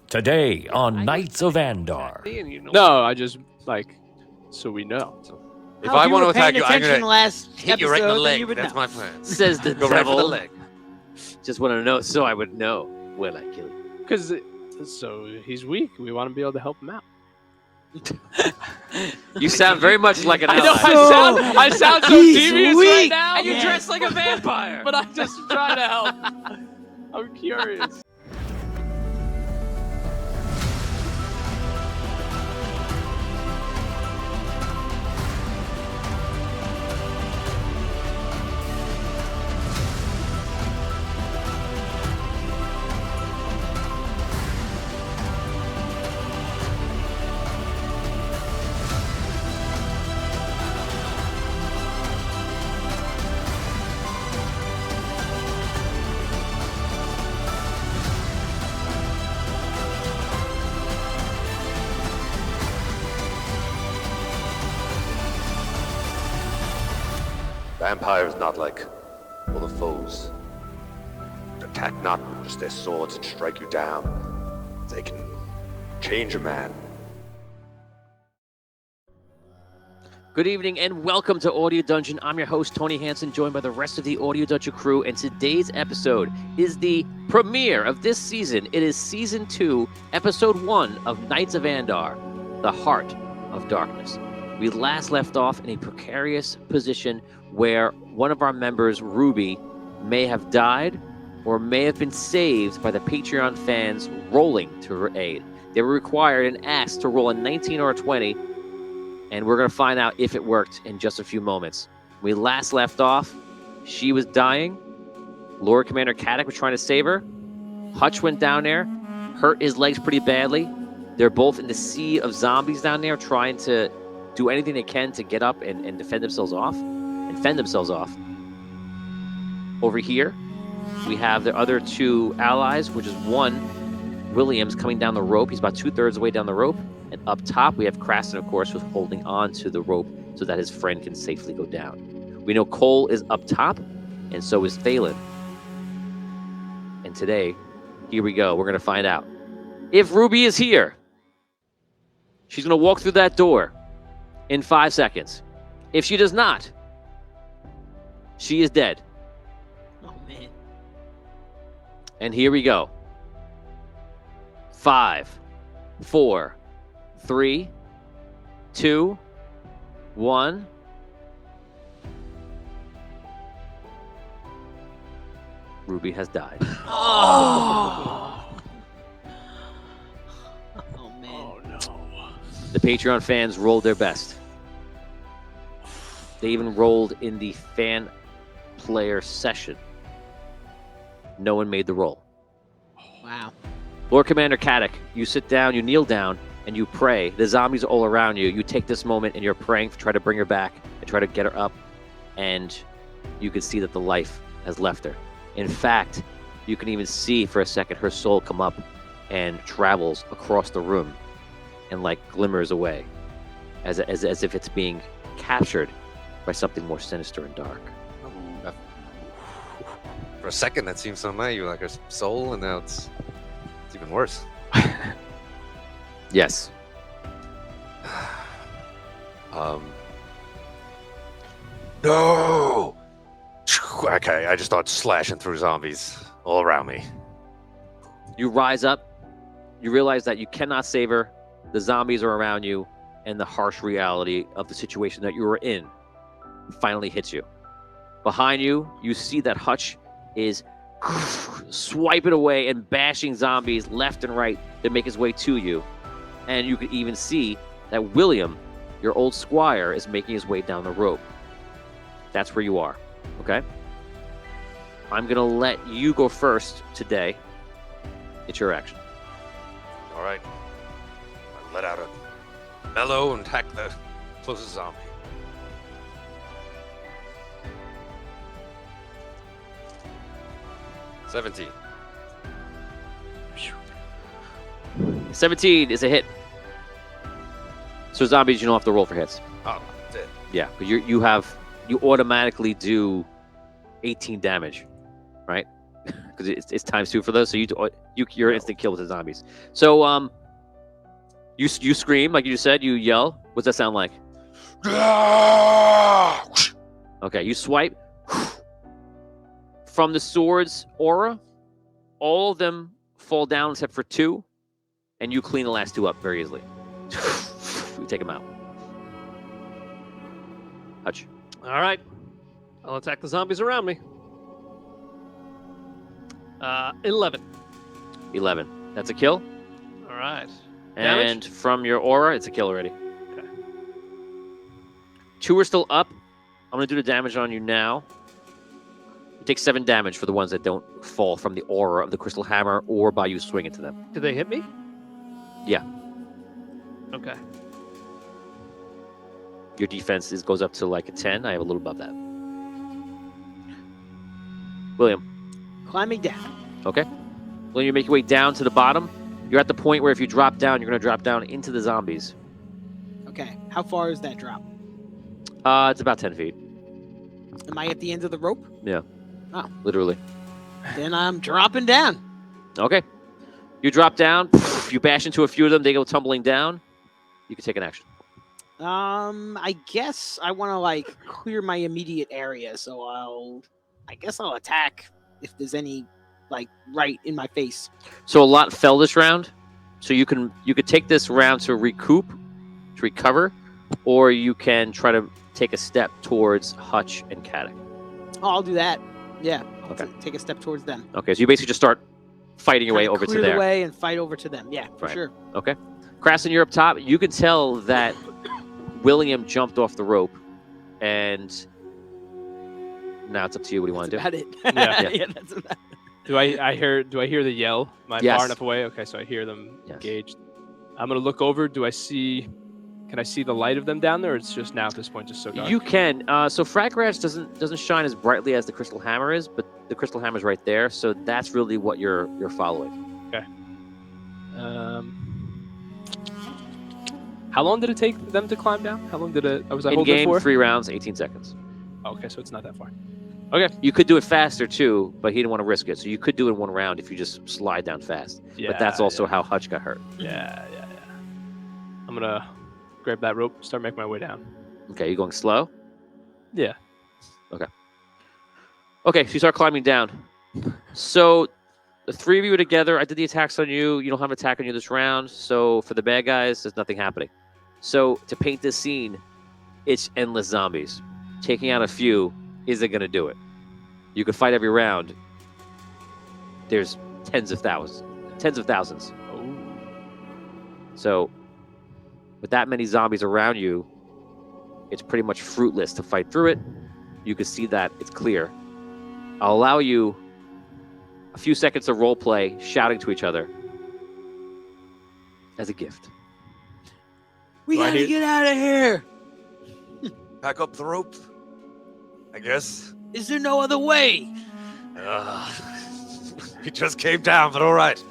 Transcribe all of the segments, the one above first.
Today on Knights of Andar. No, I just so we know. If I want to attack you, I'm gonna gonna hit you right in the leg. Would That's know. my plan. Says the Go right for devil. the leg. Just want to know so I would know when I kill you. Because so he's weak. We want to be able to help him out. You sound very much like an I know. ally. I sound so He's devious weak. right now. And you dress like a vampire. But I'm just trying to help. I'm curious. Vampires not like other foes. Attack not with just their swords and strike you down. They can change a man. Good evening and welcome to Audio Dungeon. I'm your host, Tony Hansen, joined by the rest of the Audio Dungeon crew. And today's episode is the premiere of this season. It is Season 2, Episode 1 of Knights of Andar, The Heart of Darkness. We last left off in a precarious position where one of our members, Ruby, may have died or may have been saved by the Patreon fans rolling to her aid. They were required and asked to roll a 19 or a 20, and we're going to find out if it worked in just a few moments. We last left off, she was dying. Lord Commander Caddock was trying to save her. Hutch went down there, hurt his legs pretty badly. They're both in the sea of zombies down there trying to do anything they can to get up and defend themselves off. Over here, we have the other two allies, which is one, Williams, coming down the rope. He's about 2/3 of the way down the rope. And up top, we have Kraston, of course, who's holding on to the rope so that his friend can safely go down. We know Cole is up top, and so is Thalen. And today, here we go. We're going to find out if Ruby is here. She's going to walk through that door in 5 seconds. If she does not, she is dead. Oh, man. And here we go. 5, 4, 3, 2, 1. Ruby has died. Oh. Oh, man. Oh no. The Patreon fans rolled their best. They even rolled in the fan player session. No one made the roll. Wow. Lord Commander Caddock, you sit down, you kneel down, and you pray. The zombies are all around you. You take this moment and you're praying to try to bring her back and try to get her up. And you can see that the life has left her. In fact, you can even see for a second her soul come up and travels across the room and glimmers away as if it's being captured by something more sinister and dark. For a second, that seemed so nice. You were like her soul, and now it's even worse. Yes. No! Okay, I just started slashing through zombies all around me. You rise up. You realize that you cannot save her. The zombies are around you, and the harsh reality of the situation that you were in finally hits you. Behind you, you see that Hutch is swiping away and bashing zombies left and right to make his way to you. And you can even see that William, your old squire, is making his way down the rope. That's where you are, okay? I'm going to let you go first today. It's your action. All right. I let out a bellow and attack the closest zombie. $17. 17 is a hit. So zombies, you don't have to roll for hits. Oh, dead. Yeah, but you automatically do 18 damage, right? because it's times 2 for those. So you're instant kill with the zombies. So you scream like you just said. You yell. What's that sound like? Okay, you swipe from the sword's aura. All of them fall down except for 2, and you clean the last 2 up very easily. You take them out. Hutch. All right. I'll attack the zombies around me. 11. 11. That's a kill. All right. And Damage? from your aura, it's a kill already. Okay. 2 are still up. I'm going to do the damage on you now. You take 7 damage for the ones that don't fall from the aura of the crystal hammer or by you swinging to them. Did they hit me? Yeah. Okay. Your defense goes up to like a 10. I have a little above that. William. Climbing down. Okay. William, you make your way down to the bottom. You're at the point where if you drop down, you're going to drop down into the zombies. Okay. How far is that drop? It's about 10 feet. Am I at the end of the rope? Yeah. Oh. Literally. Then I'm dropping down. Okay. You drop down. You bash into a few of them. They go tumbling down. You can take an action. I guess I want to like clear my immediate area, so I guess I'll attack if there's any like right in my face. So a lot fell this round. So you could take this round to recoup, to recover, or you can try to take a step towards Hutch and Caddick. Oh, I'll do that. Yeah. I'll Okay. take a step towards them. Okay, so you basically just start fighting your way Kinda over to clear there. the way and fight over to them. Yeah, for Right. sure. Okay. Krasson, you're up top. You can tell that William jumped off the rope, and now it's up to you. What do you want to do? About it. Yeah. Yeah, that's about it. Do I hear the yell? Am I Yes. far enough away? Okay, so I hear them Yes. engaged. I'm gonna look over. Can I see the light of them down there? Or it's just now at this point just so dark. You can. So Fragranch doesn't shine as brightly as the crystal hammer is, but the crystal hammer is right there. So that's really what you're following. How long did it take them to climb down? How long did it? Was I In holding it game, for? 3 rounds, 18 seconds. Okay, so it's not that far. You could do it faster too, but he didn't want to risk it. So you could do it in 1 round if you just slide down fast. Yeah, But that's also how Hutch got hurt. Yeah. I'm gonna grab that rope, start making my way down. Okay, you going slow? Yeah. Okay, so you start climbing down. So the 3 of you are together. I did the attacks on you. You don't have an attack on you this round. So for the bad guys, there's nothing happening. So to paint this scene, it's endless zombies. Taking out a few isn't going to do it. You could fight every round. There's tens of thousands. Oh. So with that many zombies around you, it's pretty much fruitless to fight through it. You can see that it's clear. I'll allow you a few seconds of role play, shouting to each other as a gift. We Do I gotta hear- get out of here. Pack up the rope, I guess. Is there no other way? We just came down, but all right.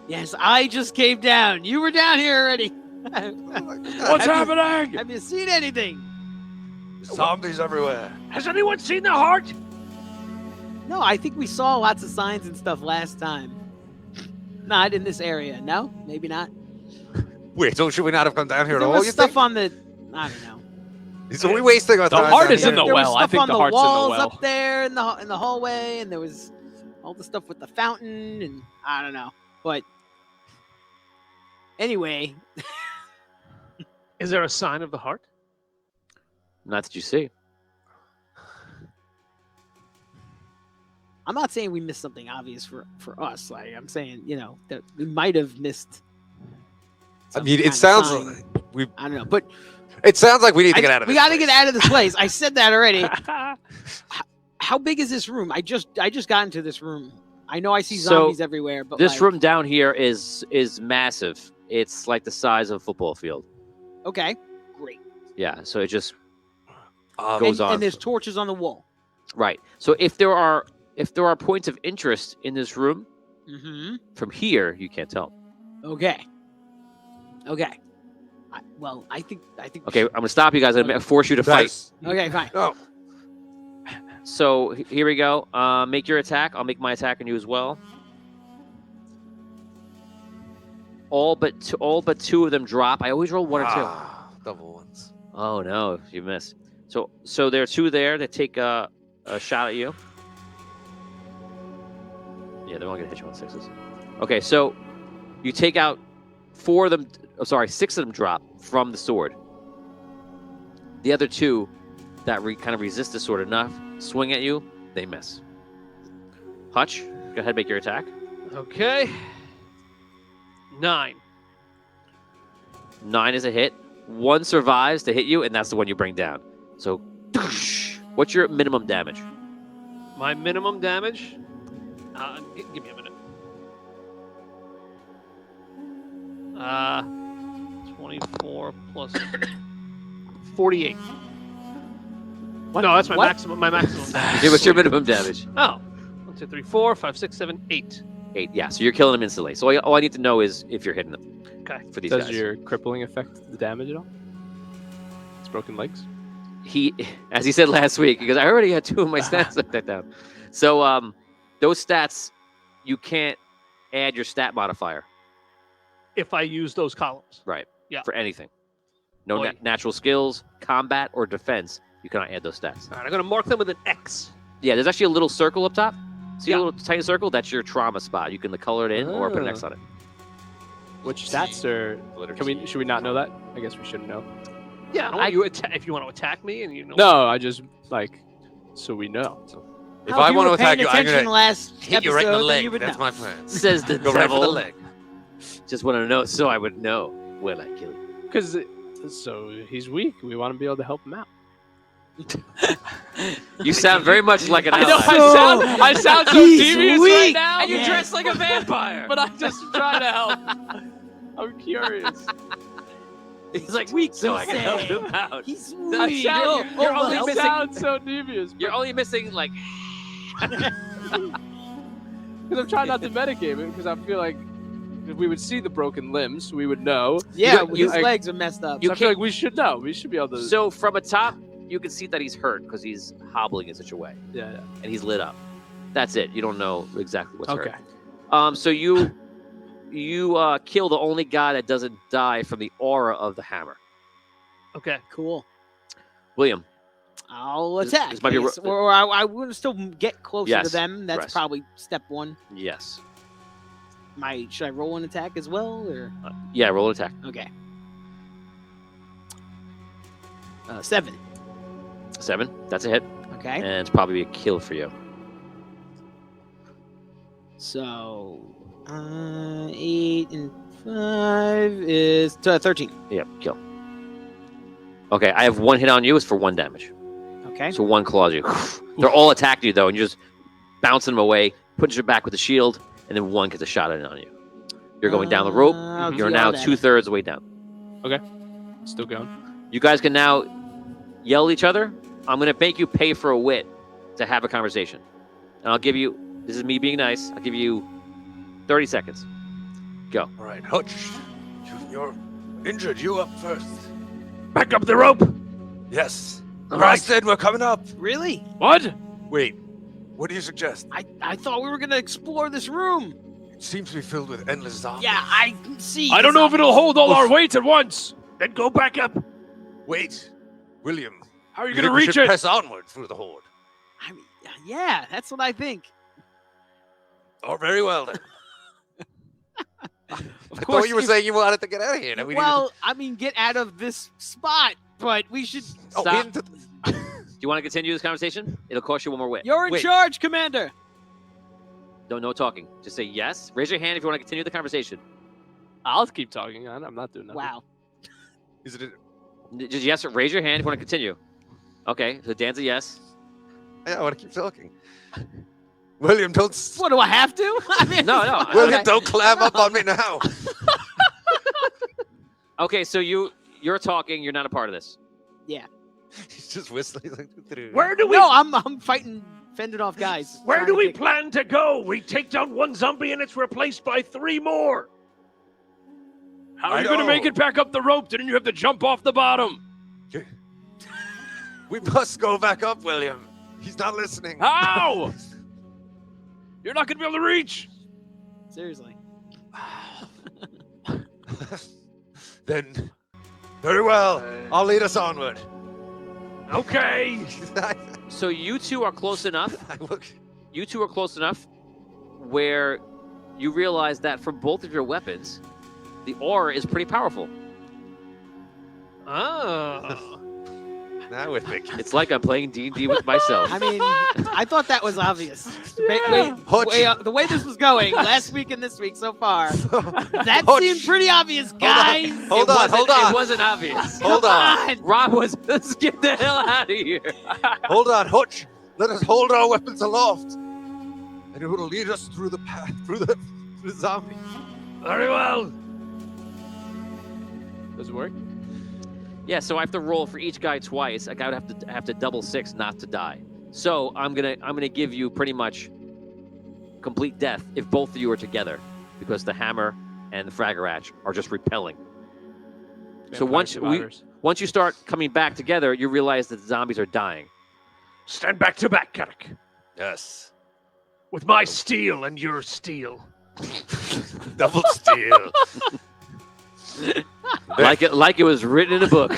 Yes, I just came down. You were down here already. What's happening? Have you seen anything? Zombies everywhere. Has anyone seen the heart? No, I think we saw lots of signs and stuff last time. Not in this area. No, maybe not. Wait, should we not have come down here at There all? was You stuff think? on the. I don't know. So we wasting our The time. heart down is in here? the There well. was I stuff think on the the heart's in the walls well. up there in the hallway, and there was all the stuff with the fountain, and I don't know. But anyway, Is there a sign of the heart? Not that you see. I'm not saying we missed something obvious for us. Like I'm saying, that we might have missed. I some mean, kind it of sounds. sign. We. I don't know, but It sounds like we need to get out of we this. got to get place. out of this place. I said that already. How big is this room? I just got into this room. I know I see So, zombies everywhere, but This like, room down here is massive. It's like the size of a football field. Okay, great. Yeah, so it just Um, goes on. And there's torches on the wall. Right. So if there are points of interest in this room, Mm-hmm. from here you can't tell. Okay. I think. Okay, I'm gonna stop you guys. I'm gonna force you to fight. that's- Okay, fine. No. So here we go. Make your attack. I'll make my attack on you as well. All but two of them drop. I always roll 1 or 2. Double ones. Oh no, you miss. So there are 2 there that take a shot at you. Yeah, they're only gonna hit you on 6s. Okay, so you take out 4 of them. Oh, sorry, 6 of them drop from the sword. The other 2 that kind of resist the sword enough swing at you. They miss. Hutch, go ahead, make your attack. Okay. 9. 9 is a hit. 1 survives to hit you, and that's the one you bring down. So, what's your minimum damage? My minimum damage. Give me a minute. 24 plus 48. What? No, that's my What? maximum. My maximum damage. Yeah, what's your minimum damage? Oh, 1, 2, 3, 4, 5, 6, 7, 8. 8. Yeah, so you're killing them instantly. So all I need to know is if you're hitting them. Okay. For these Does guys. your crippling affect the damage at all? It's broken legs. He, as he said last week, because I already had 2 of my stats like that down. So those stats, you can't add your stat modifier. If I use those columns. Right. Yeah. For anything. No Oh, natural skills, combat, or defense. You cannot add those stats. All right, I'm going to mark them with an X. Yeah, there's actually a little circle up top. See Yeah. a little tiny circle? That's your trauma spot. You can color it in or put an X on it. Which stats are? Should we not know that? I guess we shouldn't know. Yeah, I don't want you if you want to attack me and you know. No, I just so we know. If How I you want to were attack paying you, I'm attention gonna last hit you right in the episode, then leg. you would That's know. my plan. Says the Go right for the devil. leg. Just want to know so I would know when I kill you. Because so he's weak. We want to be able to help him out. You sound very much like an I know. ally. I sound so He's devious weak. right now. And you Yeah. dress like a vampire. But I'm just trying to help. I'm curious. He's like Weak, so you I can say. help him out. He's I weak. sound- you're only I missing- sound so devious. You're only missing like Because I'm trying not to metagame it. Because I feel like if we would see the broken limbs, we would know. Yeah, You- his like- legs are messed up. So I feel like we should know. We should be able to. so from a top. You can see that he's hurt because he's hobbling in such a way, yeah. and he's lit up. That's it. You don't know exactly what's Okay. hurt. So you kill the only guy that doesn't die from the aura of the hammer. Okay. Cool. William. I'll This- attack. this might be a Yes, or I would still get closer Yes, to them. That's rest. probably step 1. Yes. Should I roll an attack as well, or Yeah. Roll an attack. okay? 7. 7. That's a hit, Okay. and it's probably a kill for you. So 8 and 5 is 13. Yeah. Kill. Okay. I have 1 hit on you. It's for 1 damage. Okay. So 1 claws you. They're all attacking you though, and you're just bouncing them away, putting your back with the shield, and then 1 gets a shot in on you. You're going down the rope. I'll You're do now all that. 2/3 of the way down. Still going. You guys can now yell at each other. I'm going to make you pay for a wit to have a conversation. And I'll give you, this is me being nice, I'll give you 30 seconds. Go. All right, Hutch, you're injured. You up first. Back up the rope. Yes. All right. Rusted, we're coming up. Really? What? Wait, what do you suggest? I thought we were gonna explore this room. It seems to be filled with endless zombies. Yeah, I can see. I don't know if it'll hold all our weight at once. Then go back up. Wait, William. How are you think gonna we reach should it? Press onward through the horde. I mean, yeah, that's what I think. Oh, very well then. Of I course thought you were saying you wanted to get out of here. Now we Well, I mean, get out of this spot, but we should. Stop. into Do you want to continue this conversation? It'll cost you 1 more wit. You're in Wait. charge, Commander. No talking. Just say yes. Raise your hand if you want to continue the conversation. I'll keep talking. I'm not doing that. Wow. Is it? Just yes. Raise your hand if you want to continue. Okay. So Dan's a yes. Yeah, I want to keep talking. William, don't. What do I have to? I mean, No, no. William, okay. don't clam up on me now. Okay. So you're talking. You're not a part of this. He's just whistling. Like, Where do we? No, I'm fighting fended off guys. Where trying do to we get- plan to go? We take down 1 zombie and it's replaced by 3 more. How are I you gonna make know. it back up the rope? Didn't you have to jump off the bottom? We must go back up, William. He's not listening. How? You're not gonna be able to reach. Seriously. Then, very well. I'll lead us onward. Okay. So you two are close enough. You two are close enough where you realize that from both of your weapons, the aura is pretty powerful. Oh. Now we're thinking. It's like I'm playing D&D with myself. I mean, I thought that was obvious. Hutch. The way this was going last week and this week so far, that Hutch. seemed pretty obvious, guys. Hold on. It wasn't obvious. Hold on. Rob was, let's get the hell out of here. Hold on, Hutch. Let us hold our weapons aloft, and it will lead us through the path, through the zombie. Very well. Does it work? Yeah, so I have to roll for each guy twice. A guy would have to double 6 not to die. So I'm gonna give you pretty much complete death if both of you are together, because the hammer and the fraggerach are just repelling. So once you start coming back together, you realize that the zombies are dying. Stand back to back, Carrick. Yes. With my steel and your steel. Double steel. like it was written in a book.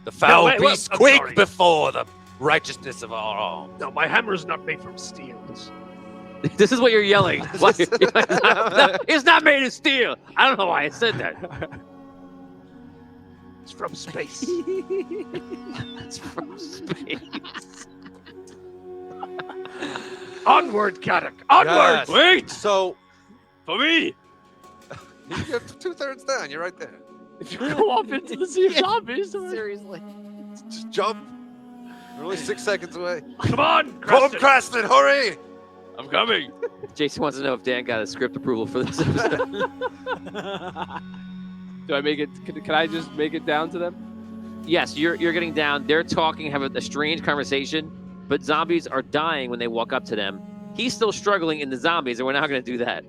The foul wait, beast I'm quake sorry. before the righteousness of our arm. No, my hammer's not made from steel. This is what you're yelling. It's not made of steel. I don't know why I said that. It's from space. It's from space. Onward, Carrick. Onward. Yes. Wait. So, For me. you're 2/3 down. You're right there. If you go off into the sea of zombies, Seriously. Just jump. We're only 6 seconds away. Come on, Come, Creston. Creston, hurry! I'm coming. Jason wants to know if Dan got a script approval for this episode. do I make it? Can I just make it down to them? Yes, you're getting down. They're talking, having a strange conversation, but zombies are dying when they walk up to them. He's still struggling in the zombies, and we're not going to do that.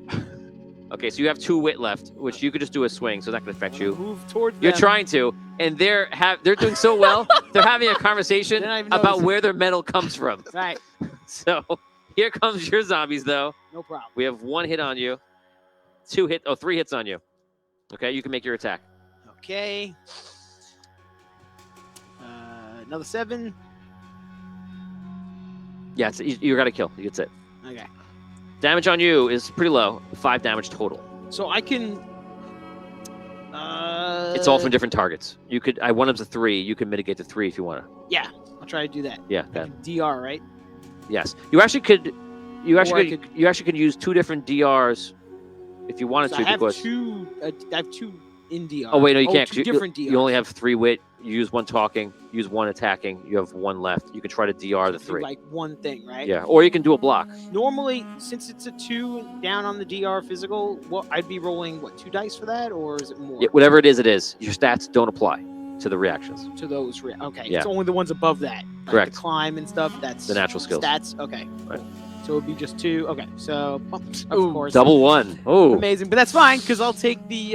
Okay, so you have 2 wit left, which you could just do a swing, so that could affect you. Move towards them. You're trying to, and they're doing so well. They're having a conversation They're not even about noticing. where their metal comes from. Right. So here comes your zombies, though. No problem. We have 1 hit on you, 3 hits on you. Okay, you can make your attack. Okay. Another 7. Yeah, you got to kill. That's it. Okay. Damage on you is pretty low, 5 damage total. So I can. It's all from different targets. You could, I want them to 3. You can mitigate to 3 if you want to. Yeah, I'll try to do that. Yeah, I then. can DR, right? Yes. You actually could. You Or actually I could use 2 different DRs if you wanted So to. I have because 2. I have 2 in DR. oh wait, no, you can't. 'cause 2 different DRs. You only have 3 wit. You use 1 talking. Use 1 attacking. You have 1 left. You can try to DR the Do 3. like one thing, right? Yeah, or you can do a block. Normally, since it's a 2 down on the DR physical, I'd be rolling 2 dice for that, or is it more? Yeah, whatever it is, it is. Your stats don't apply to the reactions. To those, okay. Yeah. It's only the ones above that. Like Correct. The climb and stuff. That's The natural skills. Stats. Okay. Right. Cool. So it'd be just 2. Okay. So of Ooh, course. Double 1. Oh, Amazing, but that's fine because I'll take the.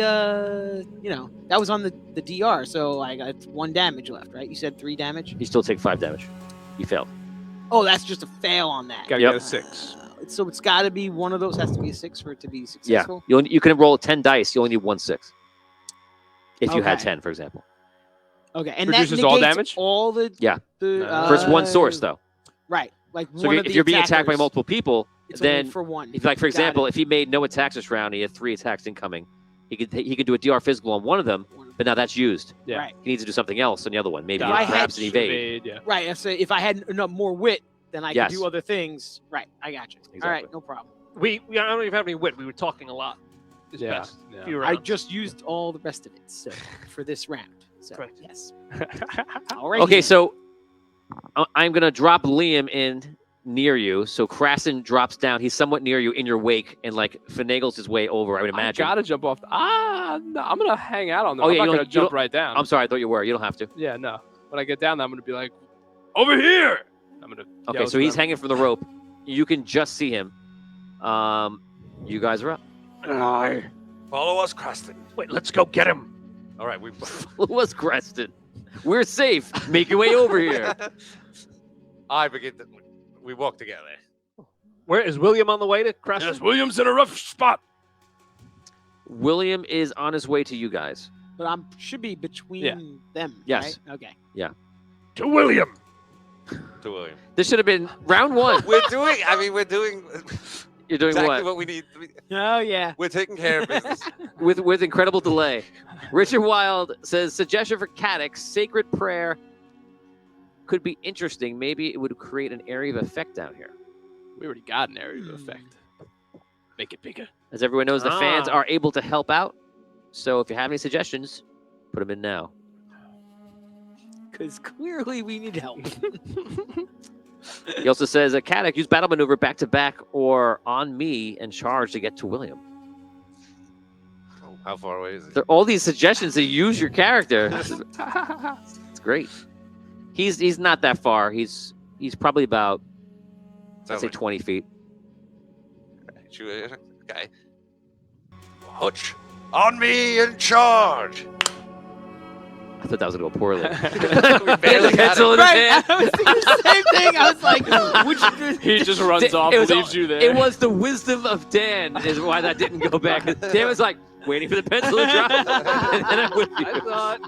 That was on the DR, so I got 1 damage left, right? You said 3 damage. you still take 5 damage. You failed. Oh, that's just a fail on that. Gotta Yep. get a 6. So it's got to be one of those has to be a 6 for it to be Yeah, successful. you can roll 10 dice. You only need 1 6. If you had Okay. 10, for example. Okay, and Reduces that all negates damage? all the Yeah. the First 1 source though. Right, like So one if of the you're being attacked by attackers, multiple people, it's only then for 1. if, like for Got example, it. if he made no attacks this round, he had 3 attacks incoming. He could do a DR physical on one of them, but now that's used. Yeah. Right, He needs to do something else on the other one. Maybe If I had perhaps an evade. Yeah. right. If I had enough more wit, then I Yes. could do other things. Right, I got you. All right, Exactly. no problem. I don't even have any wit. We were talking a lot. This Yeah. past Yeah. few I rounds. just used all the rest of it so, for this round. So Correct. yes. All right. Okay, so I'm gonna drop Liam in near you. So Krasen drops down. He's somewhat near you in your wake and like finagles his way over. I would I imagine. gotta jump off. No, I'm gonna hang out on them. Oh, I'm yeah, not you gonna don't- you jump don't- right down. I'm sorry, I thought you were. You don't have to. Yeah, no. When I get down, I'm gonna be like, Over here. I'm gonna. Okay, yell so to he's them. hanging from the rope. You can just see him. You guys are up. Follow us, Creston. Wait, let's go get him. All right, we. Who was Creston? We're safe. Make your way over here. We walk together. Where is William on the way to Crescent? Yes, William's in a rough spot. William is on his way to you guys. But I should be between them. Yes. Right? Okay. To William. To William. This should have been round one. We're doing You're doing exactly what? what we need. Oh yeah. We're taking care of business. With incredible delay. Richard Wild says, suggestion for Cadix, Sacred Prayer could be interesting. Maybe it would create an area of effect down here. We already got an area of effect. Make it bigger. As everyone knows, the fans are able to help out. So if you have any suggestions, put them in now. Because clearly we need help. He also says, Cadix, use battle maneuver back to back or on me and charge to get to William. Oh, how far away is it? There are all these suggestions to use your character. It's great. He's not that far. He's probably about, let's say, 20 feet. Okay. Hutch, on me in charge. I thought that was going to go poorly. We barely got Pencil in it. his Right. hand. I was thinking the same thing. I was like, which He just runs off It and was leaves you there. It was the wisdom of Dan is why that didn't go back. Dan was like, waiting for the pencil to drop. And then I'm with you. I thought.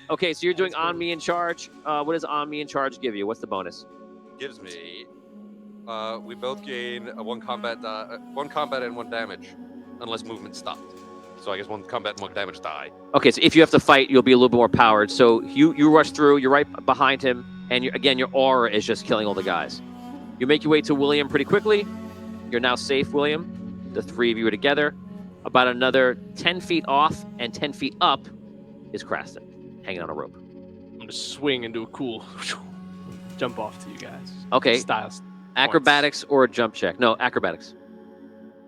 Okay, so you're doing on me in charge. What does on me in charge give you? What's the bonus? Gives me. We both gain one combat and one damage, unless movement stopped. So I guess one combat and one damage die. Okay, so if you have to fight, you'll be a little bit more powered. So you rush through. You're right behind him, and again, your aura is just killing all the guys. You make your way to William pretty quickly. You're now safe, William. The three of you are together. About another 10 feet off and 10 feet up is Crescent, hanging on a rope. I'm going to swing and do a cool jump off to you guys. Okay, Styles. acrobatics or a jump check? No, acrobatics.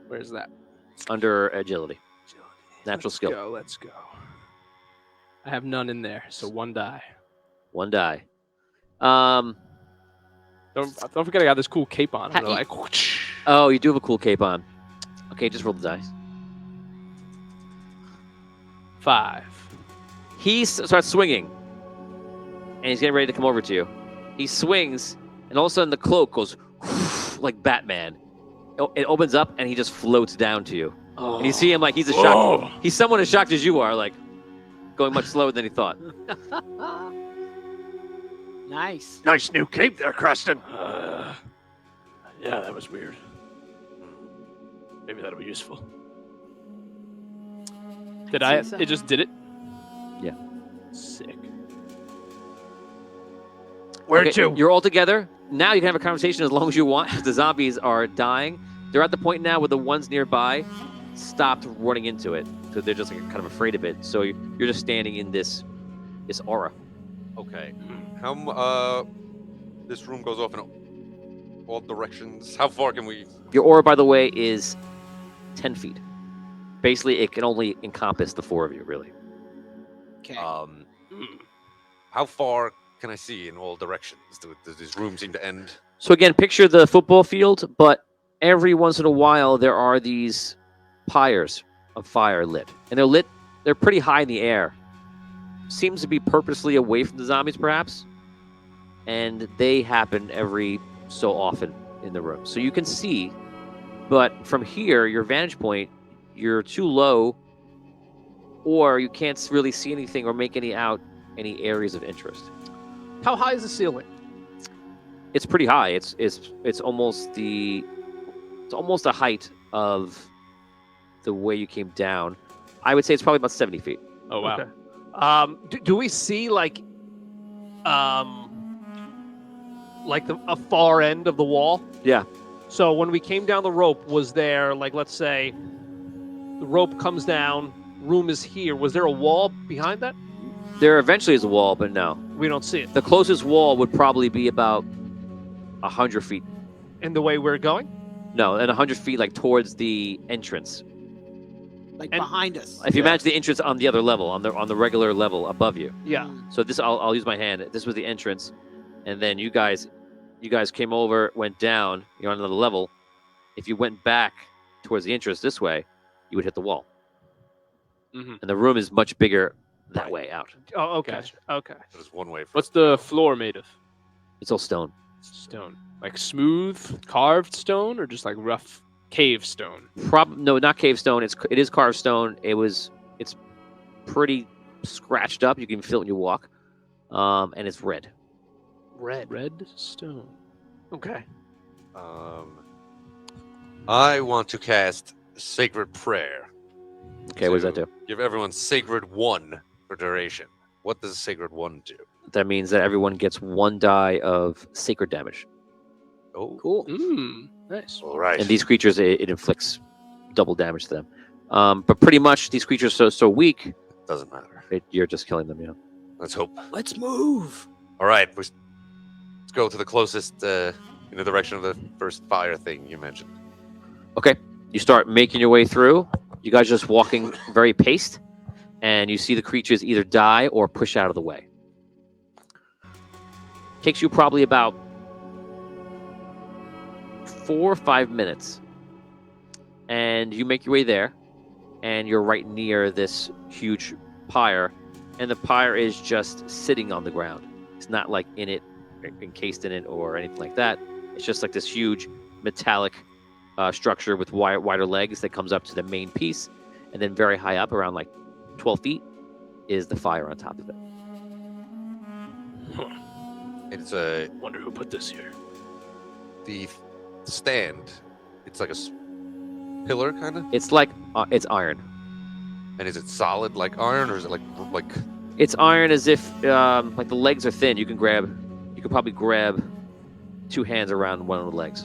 Where's that? Under agility. Natural skill. Let's go. I have none in there, so one die. One die. Don't forget I got this cool cape on. I'm Ha- like, Oh, you do have a cool cape on. Okay, just roll the dice. 5. He starts swinging, and he's getting ready to come over to you. He swings, and all of a sudden the cloak goes like Batman. It opens up, and he just floats down to you. Oh. And you see him like he's shocked. He's someone as shocked as you are, like going much slower than he thought. nice. Nice new cape there, Creston. Yeah, that was weird. Maybe that'll be useful. Did I'd I? say so. It just did it? Yeah. Sick. Where Okay, to? you're all together. Now you can have a conversation as long as you want. The zombies are dying. They're at the point now where the ones nearby stopped running into it. So they're just like kind of afraid of it. So you're just standing in this aura. Okay. How this room goes off in all directions. How far can we? Your aura, by the way, is 10 feet. Basically, it can only encompass the four of you, really. Okay. How far can I see in all directions? Does this room seem to end? So again, picture the football field, but every once in a while there are these pyres of fire lit. And they're pretty high in the air. Seems to be purposely away from the zombies, perhaps. And they happen every so often in the room. So you can see, but from here, your vantage point, you're too low, or you can't really see anything or make any areas of interest. How high is the ceiling? It's pretty high. It's almost the height of the way you came down. I would say it's probably about 70 feet. Oh, wow. Okay. Do we see like a far end of the wall? Yeah. So when we came down the rope, was there, like, let's say the rope comes down, room is here. Was there a wall behind that? There eventually is a wall, but no. We don't see it. The closest wall would probably be about 100 feet. In the way we're going? No, and 100 feet like towards the entrance. Like and- behind us. If you imagine the entrance on the other level, on the regular level above you. Yeah. So this, I'll use my hand. This was the entrance, and then you guys came over, went down. You're on another level. If you went back towards the entrance this way, you would hit the wall. Mhm. And the room is much bigger that Right. way out. Oh, okay. Gotcha. Okay. There's one way. What's the floor made of? It's all stone. Stone. Like smooth carved stone, or just like rough cave stone? No, not cave stone. It is carved stone. It's pretty scratched up. You can feel it when you walk. And it's red. Red stone. Okay. I want to cast Sacred Prayer. Okay, what does that do? Give everyone Sacred 1 for duration. What does Sacred 1 do? That means that everyone gets 1 die of sacred damage. Oh, Cool. Nice. all right. And these creatures, it inflicts double damage to them. But pretty much, these creatures are so weak, Doesn't matter. you're just killing them, yeah. Let's hope. Let's move. All right, let's go to the closest in the direction of the first fire thing you mentioned. Okay, you start making your way through. You guys are just walking very paced, and you see the creatures either die or push out of the way. Takes you probably about 4 or 5 minutes, and you make your way there, and you're right near this huge pyre, and the pyre is just sitting on the ground. It's not like in it, encased in it, or anything like that. It's just like this huge metallic structure with wider legs that comes up to the main piece, and then very high up, around like 12 feet, is the fire on top of it. It's a Wonder who put this here. the stand. It's like a pillar kind of. It's like it's iron. And is it solid like iron, or is it like It's iron as if like the legs are thin. You can probably grab 2 hands around one of the legs.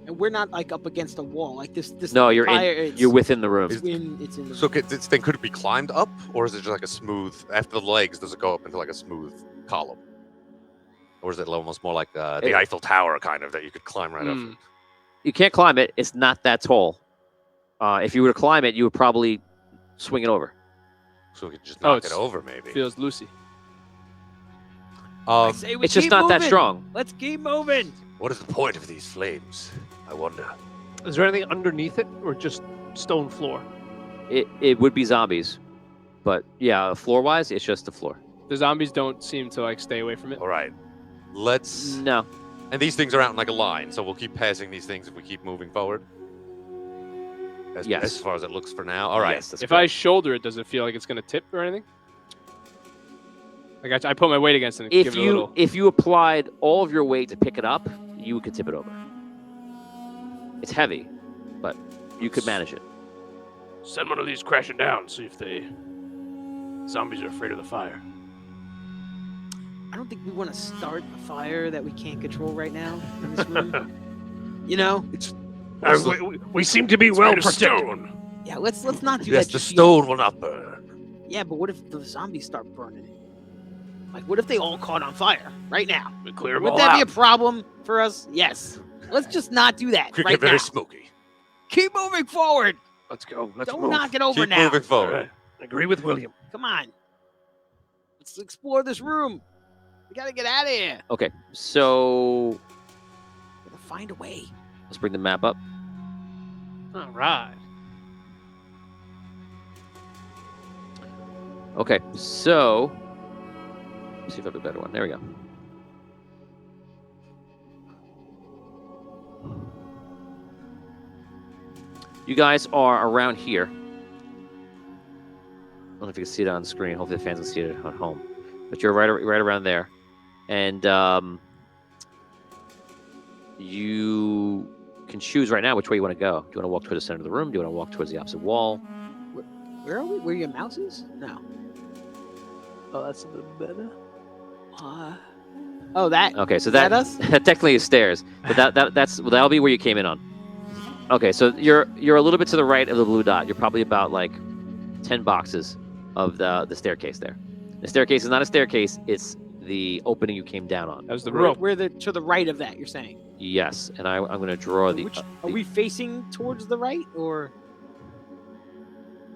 And we're not like up against a wall. Like this. No, you're fire, you're within the room. It's in the so? This thing could it be climbed up, or is it just like a smooth? After the legs, does it go up into like a smooth column, or is it almost more like the Eiffel Tower kind of that you could climb right up? You can't climb it. It's not that tall. If you were to climb it, you would probably swing it over. So we could just knock it it's- over, maybe. Feels loosey. I say we It's just keep not that moving. strong. Let's keep moving. What is the point of these flames? I wonder. Is there anything underneath it, or just stone floor? It would be zombies, but yeah, floor wise, it's just the floor. The zombies don't seem to like stay away from it. All right, let's. No, And these things are out in like a line, so we'll keep passing these things if we keep moving forward. Yes. As far as it looks for now. All right. Yes, that's If correct. I shoulder it, does it feel like it's gonna tip or anything? Like I put my weight against it and give it a little. If you applied all of your weight to pick it up, you could tip it over. It's heavy, but you could manage it. Send one of these crashing down. See if the zombies are afraid of the fire. I don't think we want to start a fire that we can't control right now in this room. You know? We seem to be It's well made of protected. stone. Yeah. Let's not do Yes, that. the just stone will not burn. Yeah, but what if the zombies start burning? Like, what if they all caught on fire right now? We clear them Would all that be a out. problem for us? Yes. Let's just not do that Could right get very now. smoky. Keep moving forward. Let's go. Let's Don't move. knock it over Keep now. moving All forward. right. Agree with William. Come on. Let's explore this room. We gotta get out of here. Okay, so Gotta find a way. let's bring the map up. All right. Okay, so let's see if I have a better one. There we go. You guys are around here. I don't know if you can see it on the screen. Hopefully the fans can see it at home. But you're right around there. And you can choose right now which way you want to go. Do you want to walk towards the center of the room? Do you want to walk towards the opposite wall? Where are we? Where your mouse is? No. Oh, that's a little better. Oh, that. Okay, so Is that that us? technically is stairs, but that'll be where you came in on. Okay, so you're a little bit to the right of the blue dot. You're probably about like 10 boxes of the staircase there. The staircase is not a staircase; it's the opening you came down on. That was the We're, rope. we're to the right of that. You're saying? Yes, and I'm going to draw the. Which, are we facing towards the right or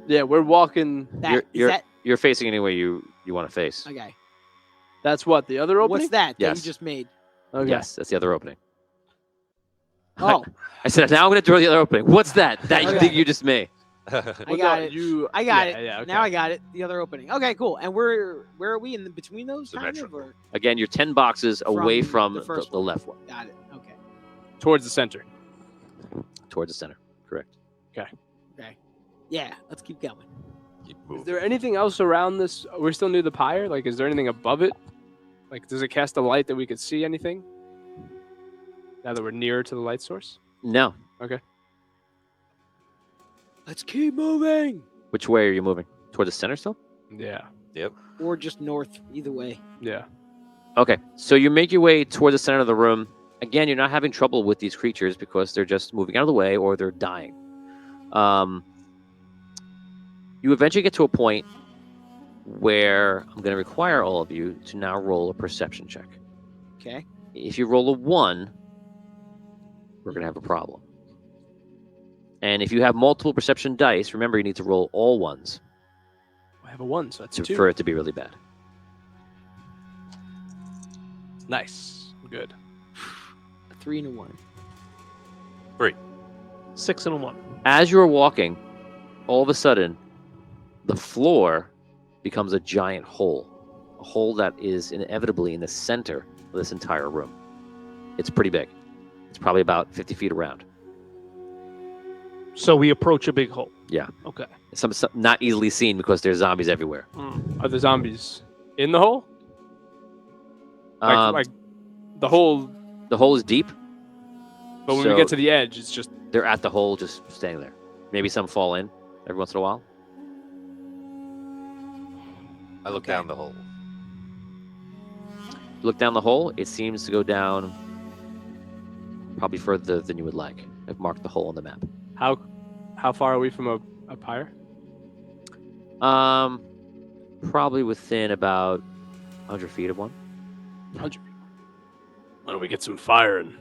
Yeah, we're walking. that? You're facing any way you want to face. Okay. That's what the other opening. What's that Yes. you just made? Okay. Yes, that's the other opening. Oh, I said now I'm going to draw the other opening. What's that? That you Okay. think you just made? I got it. I got it. Yeah, okay. Now I got it. The other opening. Okay, cool. And where are we in between those kind of? Symmetrical. Or? Again, you're 10 boxes away From from the first the one. left one, Got it. Okay. Towards the center. towards the center. Correct. Okay. Yeah. Let's keep going. Keep Is moving. there anything else around this? We're still near the pyre. Like, is there anything above it? Like, does it cast a light that we could see anything? Now that we're nearer to the light source? No. Let's keep moving. Which way are you moving? Toward the center still? Yeah. Or just north. Either way. Yeah. Okay. So you make your way toward the center of the room. Again, you're not having trouble with these creatures because they're just moving out of the way or they're dying. You eventually get to a point where I'm going to require all of you to now roll a perception check. Okay. If you roll a 1, we're going to have a problem. And if you have multiple perception dice, remember you need to roll all 1s I have a 1, so that's 2. for it to be really bad. Nice. Good. A 3 and a 1. 6 and a 1. As you're walking, all of a sudden, the floor becomes a giant hole. A hole that is inevitably in the center of this entire room. It's pretty big. It's probably about 50 feet around. So we approach a big hole. Yeah. Okay. Some not easily seen because there's zombies everywhere. Are the zombies in the hole? Like the hole, The hole is deep. but when so we get to the edge, it's just they're at the hole, just standing there. Maybe some fall in every once in a while. I look down the hole. You look down the hole. It seems to go down probably further than you would like. I've marked the hole on the map. how far are we from a pyre? Probably within about 100 feet of one. 100 feet. Why don't we get some fire and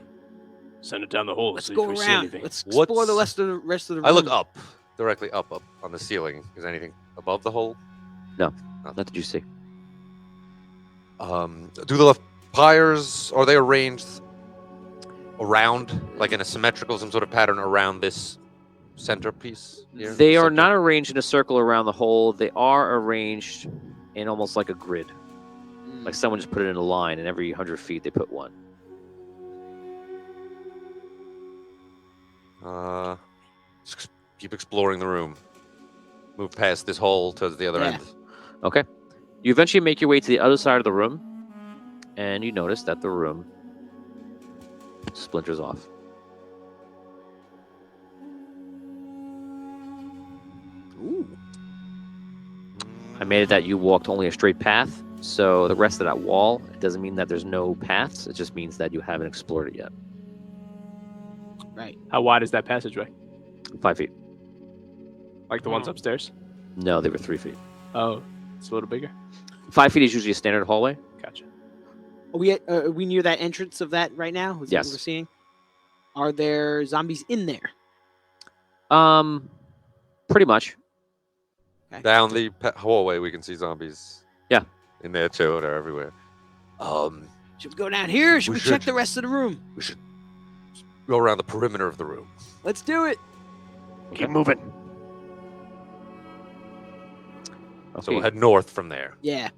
send it down the hole? Let's See go if we see around. anything. Let's explore the What's- rest of the room. I look up, directly up on the ceiling. Is anything above the hole? What did you see? Do the pyres, are they arranged around, like in a symmetrical, some sort of pattern around this centerpiece here? They are Center? not arranged in a circle around the hole. They are arranged in almost like a grid. Mm. Like someone just put it in a line, and every 100 feet they put one. Just keep exploring the room. Move past this hole to the other Yeah. end. Okay. You eventually make your way to the other side of the room, and you notice that the room splinters off. Ooh. I made it that you walked only a straight path, so the rest of that wall, it doesn't mean that there's no paths. It just means that you haven't explored it yet. Right. How wide is that passageway? 5 feet. Like the ones upstairs? No, they were 3 feet. Oh, it's a little bigger. 5 feet is usually a standard hallway. Gotcha. Are we near that entrance of that right now? Is that Yes. what we're seeing? Are there zombies in there? Pretty much. Down the hallway, we can see zombies. Yeah. In there too, they're everywhere. Should we go down here? Or should We we check should. the rest of the room? We should go around the perimeter of the room. Let's do it. Keep moving. Okay. So we'll head north from there. Yeah.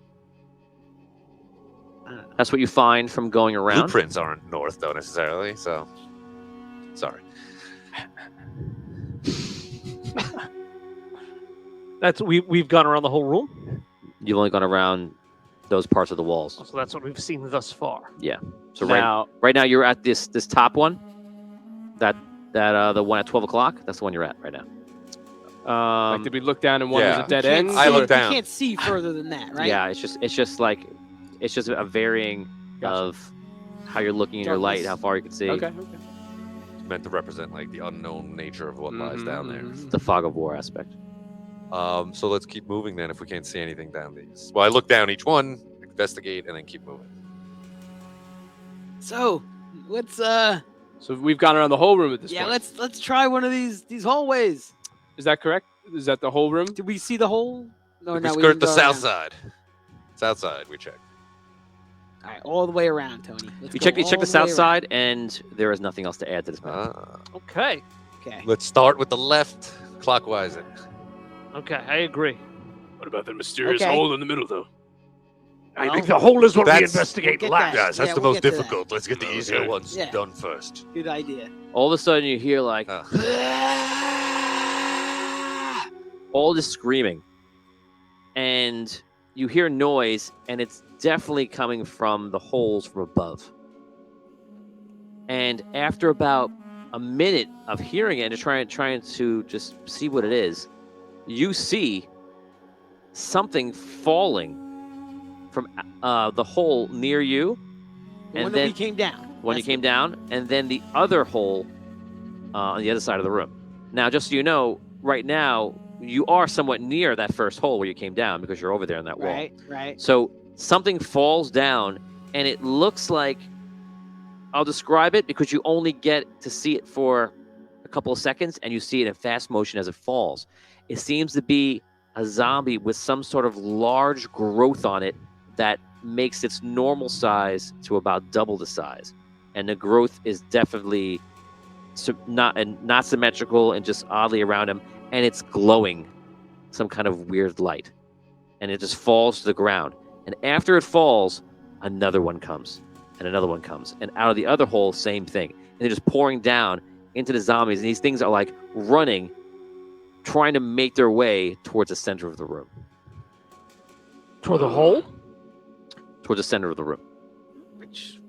That's what you find from going around. Blueprints aren't north though necessarily, so sorry. That's we've gone around the whole room. You've only gone around those parts of the walls. So that's what we've seen thus far. So Now, right now you're at this top one. That the one at 12 o'clock. That's the one you're at right now. like, did we look down and one yeah. was a dead Can't end? I see- look down. You can't see further than that, right? Yeah, it's just a varying Gotcha. of how you're looking in your light, Darkness. how far you can see. Okay. It's meant to represent like the unknown nature of what lies down there. Mhm. The fog of war aspect. So let's keep moving then if we can't see anything down these. Well, I look down each one, investigate, and then keep moving. So, let's So we've gone around the whole room at this yeah, point. let's try one of these hallways. Is that correct? Is that the whole room? Did we see the hole? No, If no, we we skirt didn't the go south around. side. South side, we check. All right, all the way around, Tony. Let's You go check the all south way around. side, and there is nothing else to add to this map. Ah. Okay. Okay. Let's start with the left. clockwise it. Okay, I agree. What about the mysterious Okay. hole in the middle, though? I Well, think the hole is what we that's- investigate we'll get last. Yes, that's Yeah, the we'll most get to that. difficult. Let's get the Okay. easier ones Yeah. done first. Good idea. All of a sudden, you hear like all this screaming, and you hear noise, and it's definitely coming from the holes from above. And after about a minute of hearing it and trying to just see what it is, you see something falling from the hole near you, The and one then that we came down. when you That's came down, and then the other hole on the other side of the room. Now, just so you know, right now you are somewhat near that first hole where you came down because you're over there in that wall. Right, right. So something falls down, and it looks like, I'll describe it because you only get to see it for a couple of seconds, and you see it in fast motion as it falls. It seems to be a zombie with some sort of large growth on it that makes its normal size to about double the size. And the growth is definitely not symmetrical and just oddly around him, and it's glowing some kind of weird light. And it just falls to the ground. And after it falls, another one comes. And another one comes. And out of the other hole, same thing. And they're just pouring down into the zombies. And these things are like running, trying to make their way towards the center of the room. Toward the hole? Towards the center of the room. Which,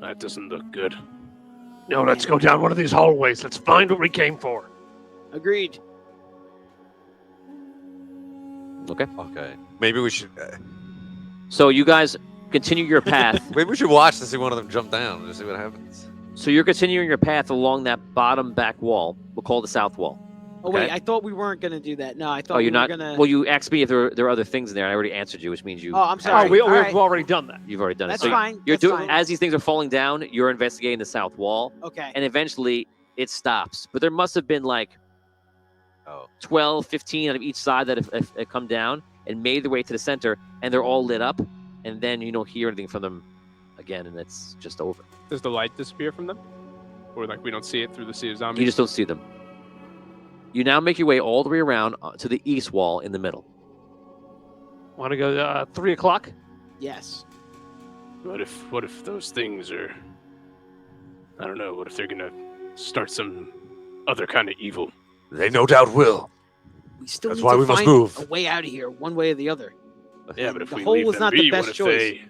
That doesn't look good. No, let's go down one of these hallways. Let's find what we came for. agreed. Okay. Okay. Maybe we should. So you guys continue your path. Maybe we should watch to see one of them jump down and see what happens. So you're continuing your path along that bottom back wall. We'll call it the south wall. Oh Okay. wait, I thought we weren't gonna do that. No, I thought Oh, you're we not. were gonna. Well, you asked me if there are other things in there. And I already answered you, which means you. Oh, I'm sorry. Oh, we've All right. already done that. You've already done That's it. So fine. You're That's doing fine. as these things are falling down. You're investigating the south wall, Okay. and eventually it stops. But there must have been like Oh. 12, 15 out of each side that have come down and made their way to the center, and they're all lit up. And then you don't hear anything from them again, and it's just over. Does the light disappear from them? Or like we don't see it through the sea of zombies? You just don't see them. You now make your way all the way around to the east wall in the middle. Want to go 3 o'clock? Yes. What if those things are? I don't know. What if they're gonna start some other kind of evil? They no doubt will. We still That's need why to we must find move. a way out of here, one way or the other. Yeah, but if The we hole leave was them not the be, best what if choice. they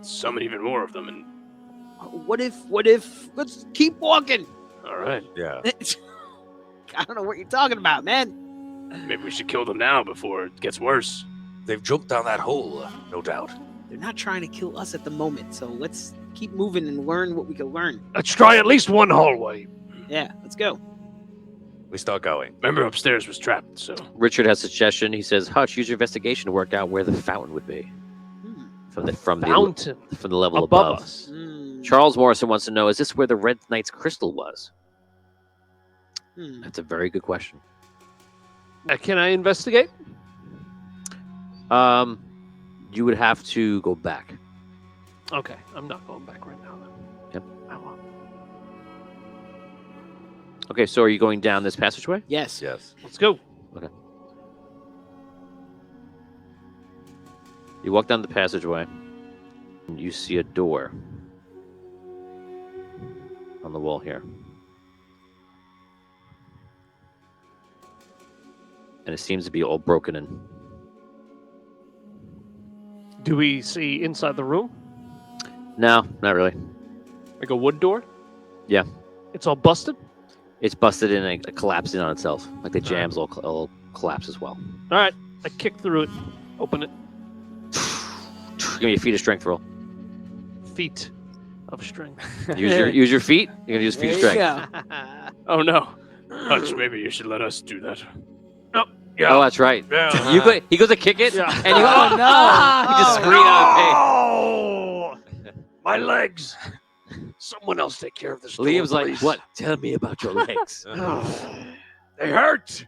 summon even more of them? And What if? Let's keep walking. all right, Yeah. I don't know what you're talking about, man. maybe we should kill them now before it gets worse. They've jumped down that hole, no doubt. They're not trying to kill us at the moment, so let's keep moving and learn what we can learn. Let's try at least one hallway. Yeah, let's go. We start going. Remember, upstairs was trapped, so Richard has a suggestion. He says, "Hutch, use your investigation to work out where the fountain would be Hmm. from the Fountain level above above." us. Hmm. Charles Morrison wants to know: is this where the Red Knight's crystal was? Hmm. That's a very good question. Can I investigate? You would have to go back. Okay, I'm not going back right now. Then. Yep. I won't. Okay, so are you going down this passageway? Yes. Yes. Let's go. You walk down the passageway, and you see a door on the wall here. And it seems to be all broken in. Do we see inside the room? No, not really. Like a wood door? It's all busted. It's busted in and collapsed in on itself. Like the jams all collapse as well. All right, I kick through it. Open it. Give me a feet of strength roll. Feet of strength. Use your feet. You're gonna use feet of There you strength. go. oh no, Hutch, maybe you should let us do that. Oh, that's right. Yeah. He goes to kick it, Yeah. and you go, Oh, no. He just Oh, screamed out of pain. Oh, my legs. Someone else take care of this. door, Liam's like, please. "What? Tell me about your legs." They hurt.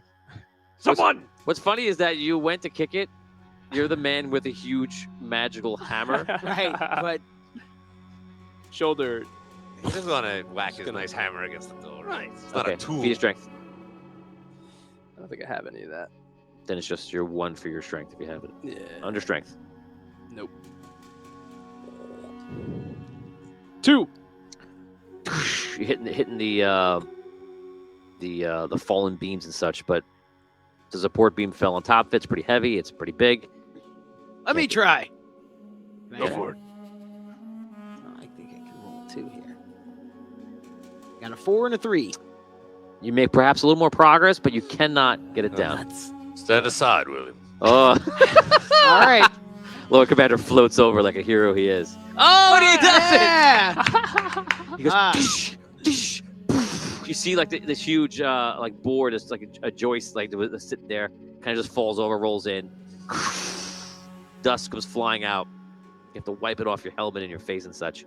Someone. What's funny is that you went to kick it. You're the man with a huge magical hammer. Right, but Shoulder. He just want to whack his nice hammer against the door. Right. It's not Okay, a tool. feet of strength. I don't think I have any of that. Then it's just your 1 for your strength if you have it. Yeah. Under strength. Nope. 2. You're hitting the fallen beams and such, but the support beam fell on top of it. It's pretty heavy. It's pretty big. Let me try. Go for it. Oh, I think I can roll 2 here. Got a 4 and a 3. You make perhaps a little more progress, but you cannot get it down. Nuts. Stand aside, William. Oh, All right. Lord Commander floats over like a hero he is. Oh, and he does it! Yeah. He goes, Ah. "Tsh, tsh, poof." You see like this huge like board, it's like a joist, like that's sitting there, kind of just falls over, rolls in. Dust goes flying out. You have to wipe it off your helmet and your face and such,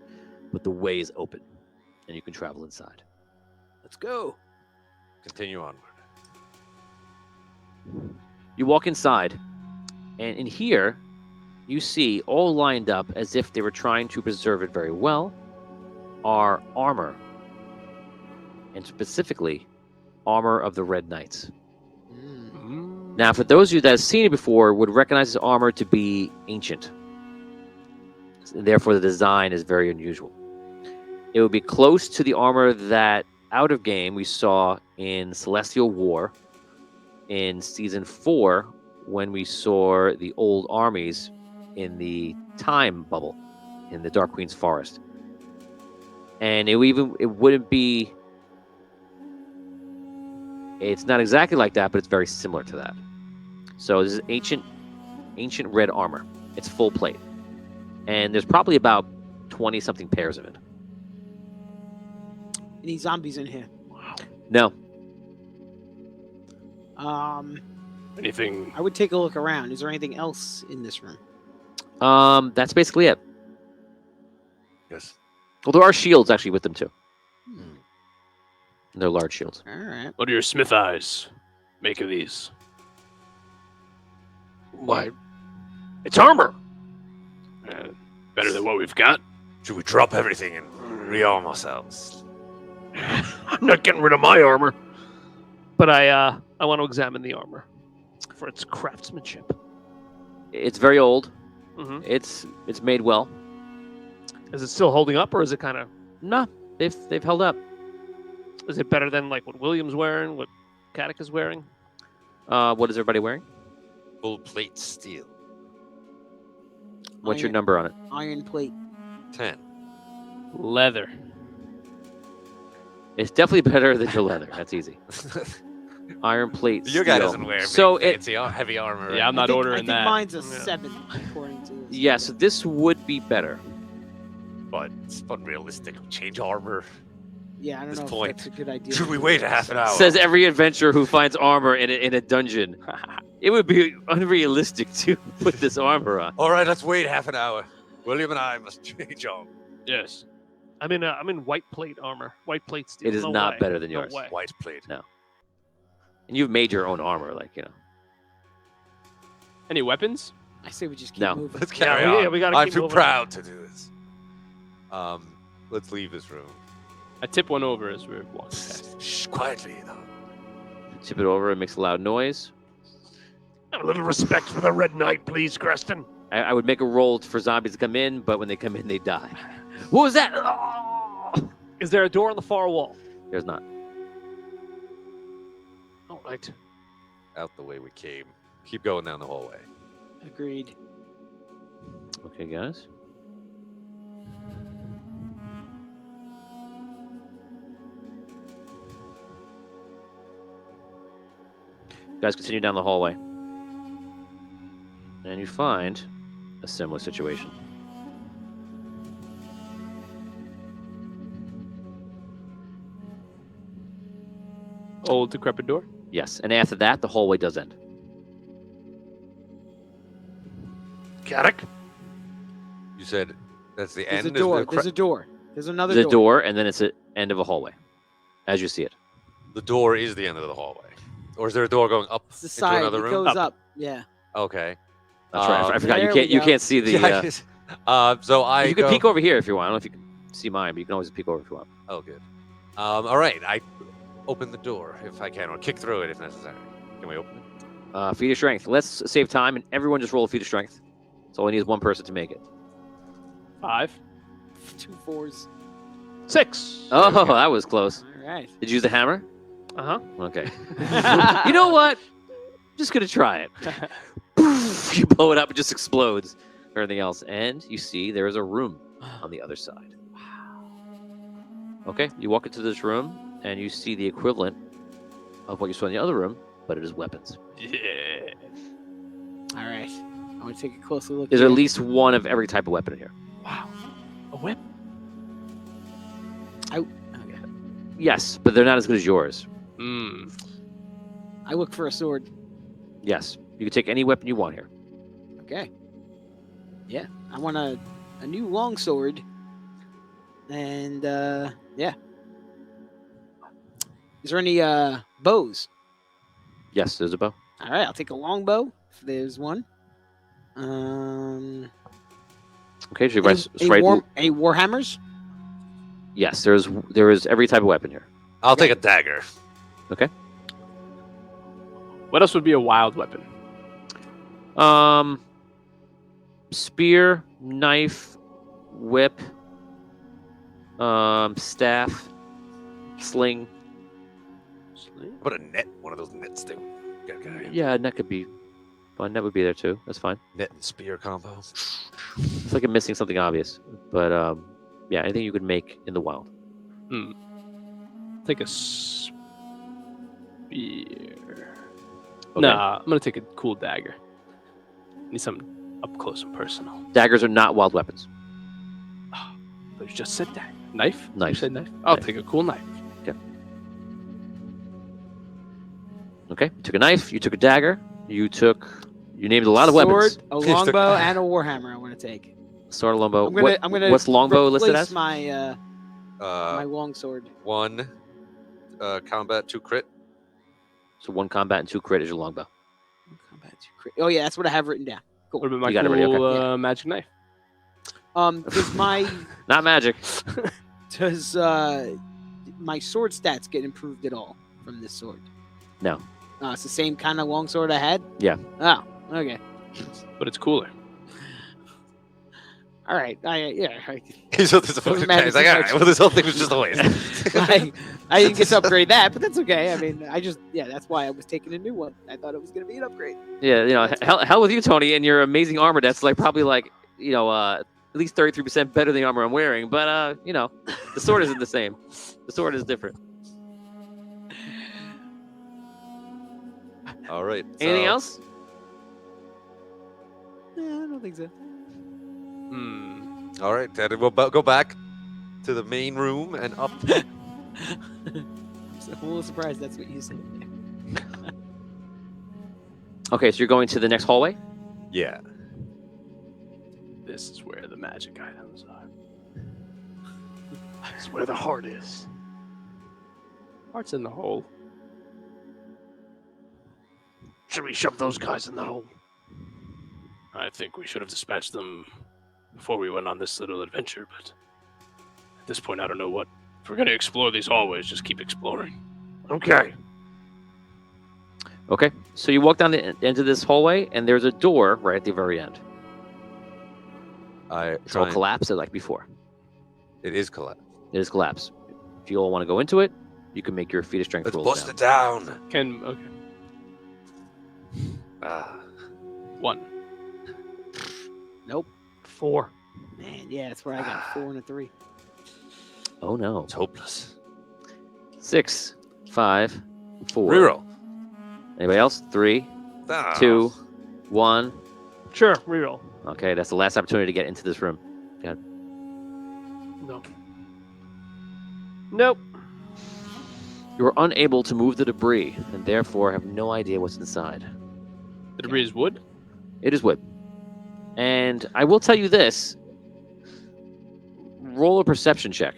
but the way is open, and you can travel inside. Let's go. Continue onward. You walk inside, and in here, you see all lined up as if they were trying to preserve it very well, are armor, and specifically, armor of the Red Knights. Now, for those of you that have seen it before, would recognize this armor to be ancient. Therefore, the design is very unusual. It would be close to the armor that out of game we saw in Celestial War in Season 4 when we saw the old armies in the time bubble in the Dark Queen's Forest. And it wouldn't be... It's not exactly like that, but it's very similar to that. So this is ancient red armor. It's full plate. And there's probably about 20-something pairs of it. Any zombies in here? No. Anything? I would take a look around. Is there anything else in this room? That's basically it. Yes. Well, there are shields actually with them too. They're large shields. All right. What do your smith eyes make of these? Why? It's armor. Better than what we've got. Should we drop everything and rearm ourselves? I'm not getting rid of my armor. But I want to examine the armor for its craftsmanship. It's very old. Mm-hmm. It's made well. Is it still holding up, or is it kind of? No, they've held up. Is it better than like what William's wearing? What Caddick is wearing? What is everybody wearing? Full plate steel. What's your number on it? Iron plate. 10. Leather. It's definitely better than your leather. That's easy. Iron plate. Your guy steel. doesn't wear So big, it, fancy heavy armor. Yeah, I'm not I ordering think that. mine's a Yeah. 7 according to this. yeah. So this would be better. But it's unrealistic. Change armor. Yeah, I don't This know point. if that's a good idea. Should we wait a half an hour? Says every adventurer who finds armor in a dungeon. It would be unrealistic to put this armor on. All right, let's wait half an hour. William and I must change armor. Yes. I'm in white plate armor. White plate steel. It is No not way. better than No yours. way. White plate. And you've made your own armor, like, you know. Any weapons? I say we just keep No. moving. Let's carry Yeah, on. we gotta I'm keep too moving. proud to do this. Let's leave this room. I tip one over as we're walking past. Shh, quietly though. Tip it over, it makes a loud noise. A little respect for the Red Knight, please, Creston. I would make a roll for zombies to come in, but when they come in, they die. What was that? Oh! Is there a door on the far wall? There's not. All right. Out the way we came. Keep going down the hallway. Agreed. Okay, guys. Guys, continue down the hallway. And you find a similar situation. Old decrepit door. Yes, and after that, the hallway does end. Caddick? You said that's the There's end. a door. Is the, There's a door. There's another The door. door, and then it's the end of a hallway, as you see it. the door is the end of the hallway, or is there a door going up It's the into side. another It room? goes up. Yeah. Okay. That's right. I forgot. there we You go. can't see the. So I You can go- peek over here if you want. I don't know if you can see mine, but you can always peek over if you want. Oh, good. All right. I open the door if I can, or kick through it if necessary. Can we open it? Feat of strength. Let's save time and everyone just roll a feat of strength. So all I need is one person to make it. 5. 2 4s. 6. Oh, that was close. All right. Did you use the hammer? Uh-huh. Okay. You know what? Just gonna try it. Poof, you blow it up, it just explodes. Everything else, and you see there is a room on the other side. Wow. Okay, you walk into this room and you see the equivalent of what you saw in the other room, but it is weapons. Yeah. All right. I want to take a closer look. There's here. at least one of every type of weapon in here. Wow. A whip. Okay. Yes, but they're not as good as yours. I look for a sword. Yes, you can take any weapon you want here. Okay. Yeah, I want a new longsword. And yeah. Is there any bows? Yes, there's a bow. All right, I'll take a longbow if there's one. Okay, so you Any warhammers? Yes, there is every type of weapon here. I'll take a dagger. What else would be a wild weapon? Spear, knife, whip, staff, sling. How about a net? One of those nets they got guy. Yeah, net could be fun. Net would be there too. That's fine. Net and spear combo. It's like I'm missing something obvious, but yeah, anything you could make in the wild. Take a spear. Okay. Nah, I'm gonna take a cool dagger. Need something up close and personal. Daggers are not wild weapons. But you just said dagger. Knife? Knife. You said knife? I'll Knife. take a cool knife. Okay, you took a knife. You took a dagger. You named a lot of weapons. Sword, a longbow, and a warhammer. I want to take. Sword, longbow. I'm gonna. What's longbow listed replace as? my my Uh, longsword. 1 combat, 2 crit. So 1 combat and 2 crit is your longbow. Combat 2 crit. Oh yeah, that's what I have written down. What about my You got it ready, cool okay. magic knife? Does my Not magic. does my sword stats get improved at all from this sword? No. It's the same kind of longsword I had. Yeah. Oh, okay. But it's cooler. All right. He's so disappointed. matter He's like, too all much. right, well, this whole thing was just a waste. I didn't get to upgrade that, but that's okay. I mean, that's why I was taking a new one. I thought it was going to be an upgrade. Yeah, hell with you, Tony, and your amazing armor. That's probably at least 33% better than the armor I'm wearing. But the sword isn't the same. The sword is different. All right. Anything so- else? I don't think so. All right, then we'll go back to the main room and up. I'm a little surprised that's what you said. Okay, so you're going to the next hallway. Yeah. This is where the magic items are. That's where the heart is. Heart's in the hole. Should we shove those guys in the hole? I think we should have dispatched them before we went on this little adventure, but at this point, I don't know what. If we're going to explore these hallways, just keep exploring. Okay. Okay, so you walk down the end of this hallway, and there's a door right at the very end. It's all collapsed like before. It is collapsed. It is collapsed. If you all want to go into it, you can make your feat of strength Let's rolls bust down. it down. Okay. Ah. 1. Nope. 4. Man, yeah, that's where I got a 4 and a 3. Oh no. It's hopeless. 6, 5, 4. Reroll. Anybody else? 3, Ah. 2, 1. Sure, reroll. Okay, that's the last opportunity to get into this room. No. Nope. You are unable to move the debris, and therefore have no idea what's inside. The debris is wood? It is wood. And I will tell you this. Roll a perception check.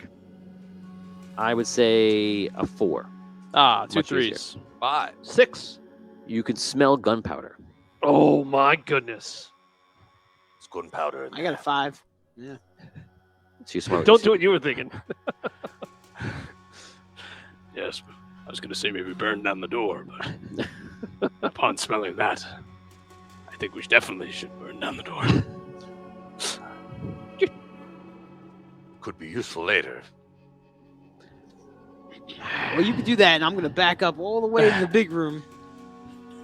I would say a 4. Ah, 2 Much 3s. 5. 6. You can smell gunpowder. Oh my goodness. It's gunpowder. I got a 5. So you smell Don't do what you were thinking. Yes, I was going to say maybe burn down the door, but upon smelling that, I think we definitely should burn down the door. Could be useful later. Well, you can do that, and I'm gonna back up all the way to the big room.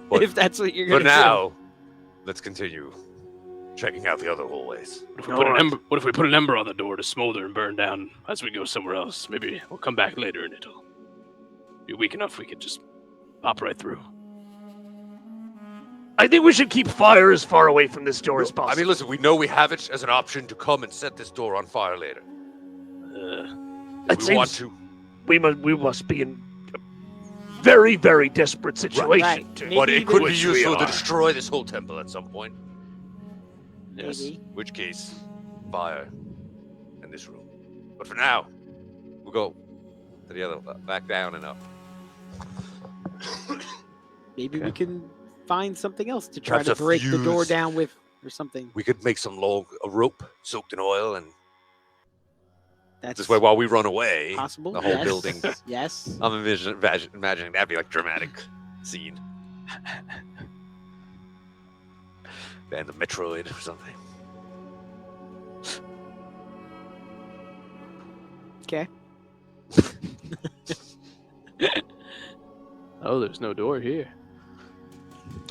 But if that's what you're For gonna now, let's continue checking out the other hallways. What if we put an ember on the door to smolder and burn down as we go somewhere else? Maybe we'll come back later and it'll be weak enough we could just pop right through. I think we should keep fire as far away from this door as possible. I mean, listen, we know we have it as an option to come and set this door on fire later. It We want seems to, we must be in a very, very desperate situation. Right. to- Maybe but it could be which we useful to are. destroy this whole temple at some point. Yes. Maybe. In which case, fire in this room. But for now, we'll go to the other, back down and up. Maybe we can find something else to try Perhaps to a break the door fuse. down with, or something. We could make some a rope soaked in oil, and That's this way, while we run away, possible. the whole yes. building. Yes. I'm imagining that'd be like dramatic scene. Band of Metroid or something. Okay. Oh, there's no door here.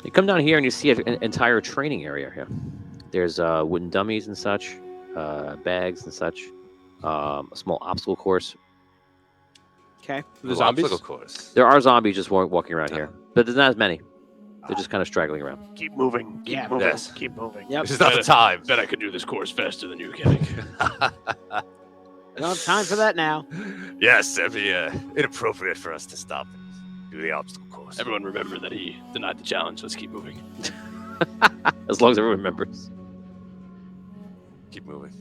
You come down here and you see an entire training area here. There's wooden dummies and such, bags and such, a small obstacle course. Okay. The zombies? Of course. There are zombies just walking around here, but there's not as many. They're just kind of straggling around. Keep moving. Keep Yeah. moving. Yes. Keep moving. Yep. This is not the time. Bet I could do this course faster than you can. We don't have time for that now. Yes, it'd be inappropriate for us to stop and do the obstacle course. Everyone remember that he denied the challenge. Let's keep moving. As long as everyone remembers. Keep moving.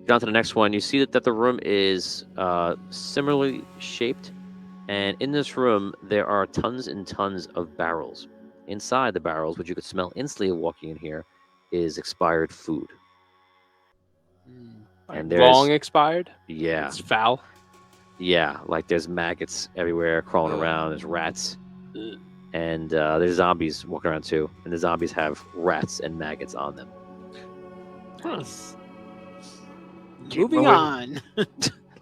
Down to the next one, you see that the room is similarly shaped, and in this room there are tons and tons of barrels. Inside the barrels, which you could smell instantly walking in here, is expired food. And there's Long expired. yeah, It's foul. yeah, like there's maggots everywhere crawling Ugh. around. There's rats, Ugh. and there's zombies walking around too. And the zombies have rats and maggots on them. Nice. Keep Moving moving. on.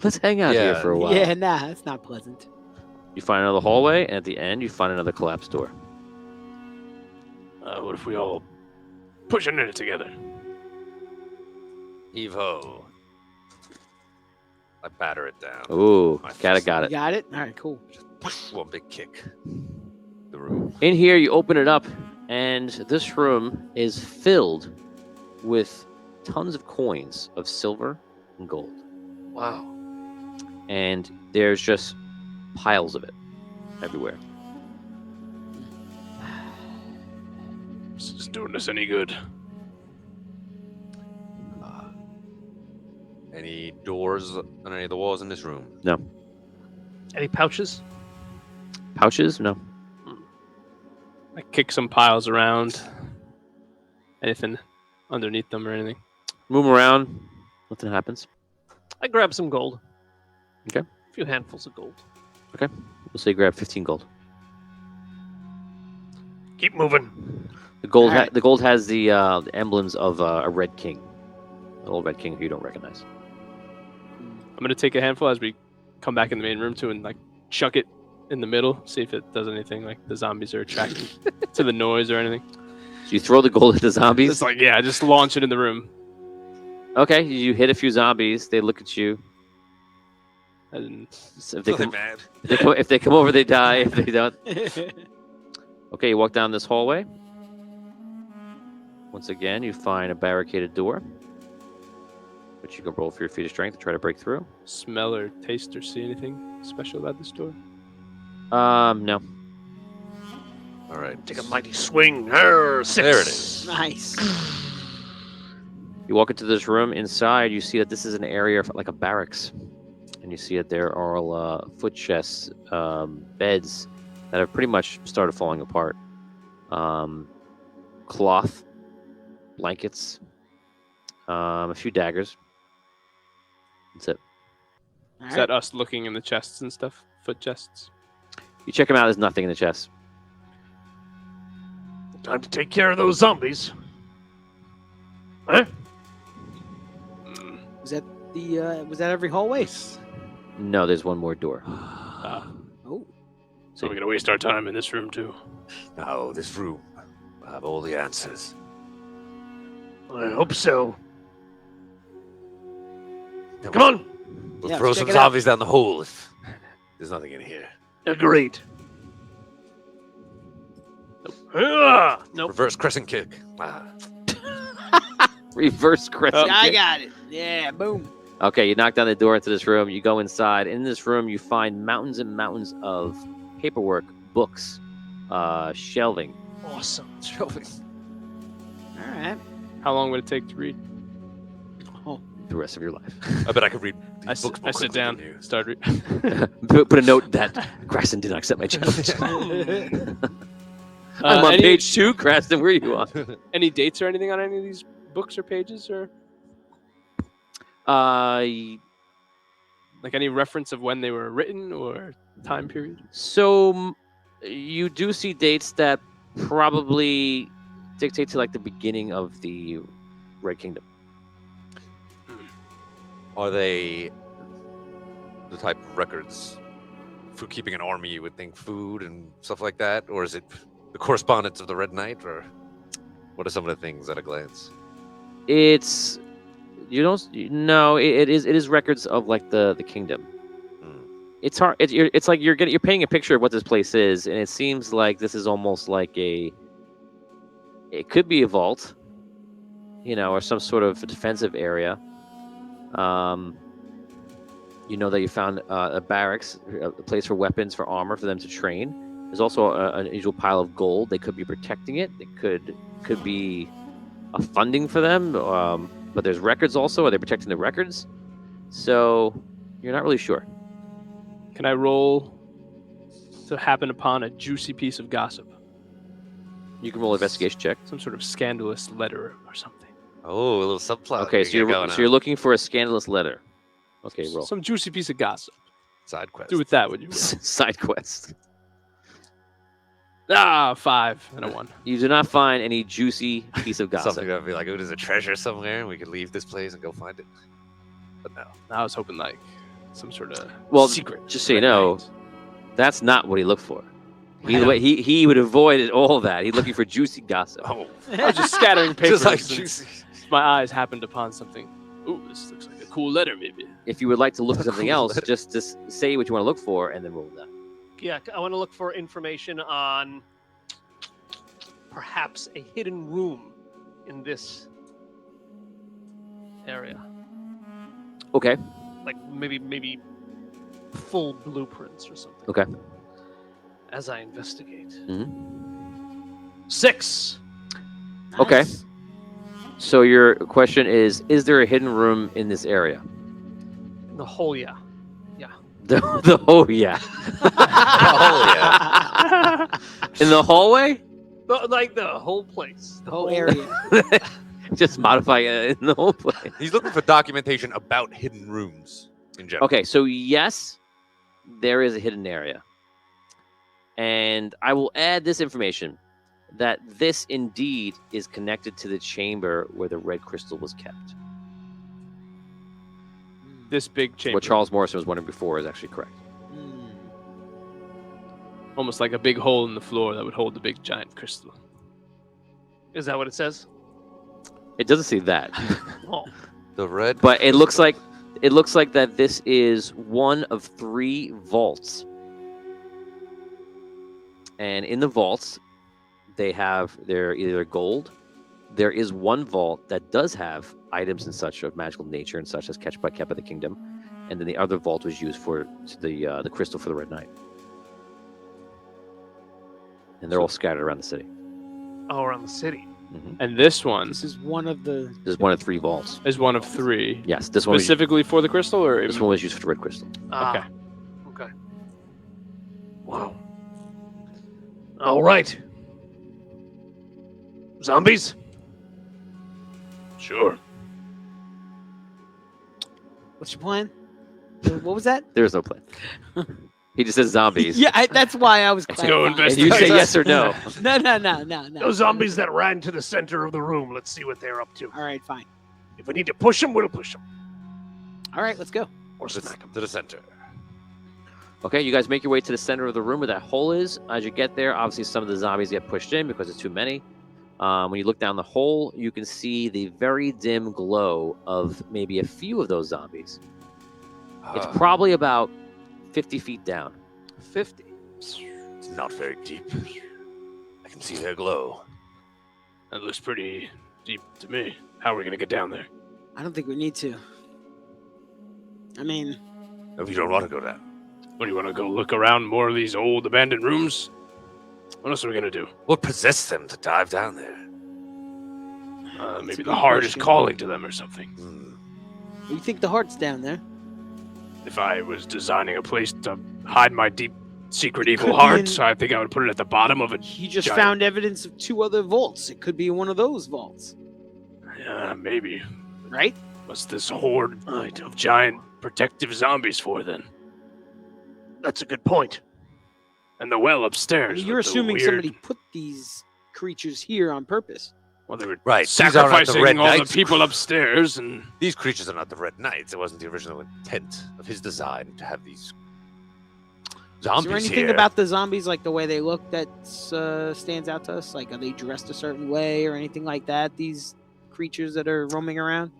Let's hang out here Yeah, for a while. Yeah, nah, that's not pleasant. You find another hallway, and at the end, you find another collapsed door. What if we all push into it together? Heave ho. I batter it down. Ooh, My got fist. it. You got it? All right, cool. One big kick. The room. In here, you open it up, and this room is filled with tons of coins of silver and gold. Wow. And there's just piles of it everywhere. This is doing us any good. Any doors on any of the walls in this room? Any pouches? Pouches? No. I kick some piles around. Anything underneath them or anything? Move 'em around. Nothing happens. I grab some gold. Okay. A few handfuls of gold. We'll say you grab 15 gold. Keep moving. The gold. All right. The gold has the emblems of a red king, an old red king who you don't recognize. I'm gonna take a handful as we come back in the main room too, and like chuck it in the middle. See if it does anything. Like the zombies are attracted to the noise or anything. So you throw the gold at the zombies. It's like yeah, just launch it in the room. Okay, you hit a few zombies. They look at you. And So if they Nothing come, mad. if they come over, they die. If they don't, okay. You walk down this hallway. Once again, you find a barricaded door, which you can roll for your feat of strength to try to break through. smell or taste or see anything special about this door? No. All right. Take a mighty swing. Arr, 6. There it is. Nice. You walk into this room. Inside, you see that this is an area like a barracks, and you see that there are all foot chests, beds that have pretty much started falling apart. Cloth, blankets, a few daggers. That's it. All Is right. that us looking in the chests and stuff? Foot chests? You check them out. There's nothing in the chest. Time to take care of those zombies. Huh? Was that was that every hallway? No, there's one more door. Oh. So we're gonna waste our time in this room too. No, this room. I have all the answers. I hope so. Come on. We'll Yeah, throw let's some check it out. zombies down the hole if there's nothing in here. Agreed. Nope. Reverse crescent kick. Reverse crescent. I kick. got it. Yeah, boom. Okay, you knock down the door into this room. You go inside. In this room, you find mountains and mountains of paperwork, books, shelving. Awesome. Shelving. All right. How long would it take to read? The rest of your life. I bet I could read these I books more sit quickly down, than you. start reading. Put a note that Graston did not accept my challenge. I'm on any, page 2, Graston. Where are you on? Any dates or anything on any of these books or pages, or Y- like any reference of when they were written or time period? So you do see dates that probably dictate to like the beginning of the Red Kingdom. Are they the type of records for keeping an army? You would think food and stuff like that, or is it the correspondence of the Red Knight, or what are some of the things at a glance? It's it is records of like the kingdom. Hmm. It's hard. It's like you're painting a picture of what this place is, and it seems like this is almost like it could be a vault, or some sort of defensive area. You know that you found a barracks, a place for weapons, for armor, for them to train. There's also an unusual pile of gold. They could be protecting it. It could be a funding for them. But there's records also. Are they protecting the records? So you're not really sure. Can I roll to happen upon a juicy piece of gossip? You can roll an investigation check. Some sort of scandalous letter or something. Oh, a little subplot. Okay, so you're looking for a scandalous letter. Okay, roll. Some juicy piece of gossip. side quest. Do with that what you will. Side quest. 5 and a 1. You do not find any juicy piece of gossip. Something that would be like, oh, there's a treasure somewhere, and we could leave this place and go find it. But no. I was hoping like some sort of secret. Just so you know, that's not what he looked for. He would avoid all that. He's looking for juicy gossip. Oh, I was just scattering papers. just like and juicy. my eyes happened upon something. Ooh, this looks like a cool letter, maybe. If you would like to look for something Cool else, letter. just say what you want to look for and then roll that. Yeah, I want to look for information on perhaps a hidden room in this area. Okay. Like maybe full blueprints or something. Okay. As I investigate. Mhm. 6. Okay. Nice. So your question is there a hidden room in this area? The whole, yeah. Oh yeah. Oh, yeah. In the hallway? Like the whole place. The whole area. Just modify it in the whole place. He's looking for documentation about hidden rooms in general. Okay, so yes, there is a hidden area. And I will add this information that this indeed is connected to the chamber where the red crystal was kept. This big chamber. What Charles Morrison was wondering before is actually correct. Hmm. Almost like a big hole in the floor that would hold the big giant crystal. Is that what it says? It doesn't say that, Oh, The red. but it looks like that this is one of 3 vaults. And in the vaults, they're either gold. There is one vault that does have items and such of magical nature and such as kept by the kingdom, and then the other vault was used for the crystal for the Red Knight. And they're all scattered around the city. around the city. And this one This is one of the. There's one of 3 vaults. is one of 3. Yes, this one. Specifically for the crystal, or This one was used for the red crystal. Ah, okay. Wow. All right. Zombies? Sure. What's your plan? What was that? There's no plan. He just says zombies. Yeah, that's why I was Go clarifying. And you say investigate. yes or no. No. Those zombies that ran to the center of the room. Let's see what they're up to. All right, fine. If we need to push them, we'll push them. All right, let's go. Or smack them. To the center. Okay, you guys make your way to the center of the room where that hole is. As you get there, obviously some of the zombies get pushed in because it's too many. When you look down the hole, you can see the very dim glow of maybe a few of those zombies. It's probably about 50 feet down. 50. It's not very deep. I can see their glow. That looks pretty deep to me. How are we gonna get down there? I don't think we need to. I mean, If you don't want to go down. What do you want to go look around more of these old abandoned rooms? What else are we gonna do? What possessed them to dive down there? Maybe a the good heart is question. calling to them or something. you think the heart's down there? If I was designing a place to hide my deep, secret evil could be heart, in- I think I would put it at the bottom of it. He just Giant. found evidence of 2 other vaults. It could be one of those vaults, Yeah, maybe. right? What's this horde of giant protective zombies for then? That's a good point. And the well I upstairs. mean, you're with the assuming weird- somebody put these creatures here on purpose. Well, they were Right, these aren't the sacrificing Red all the Knights. people upstairs, and These creatures are not the Red Knights. It wasn't the original intent of his design to have these zombies Is there anything here. about the zombies, like the way they look, that stands out to us? Like, are they dressed a certain way or anything like that? These creatures that are roaming around.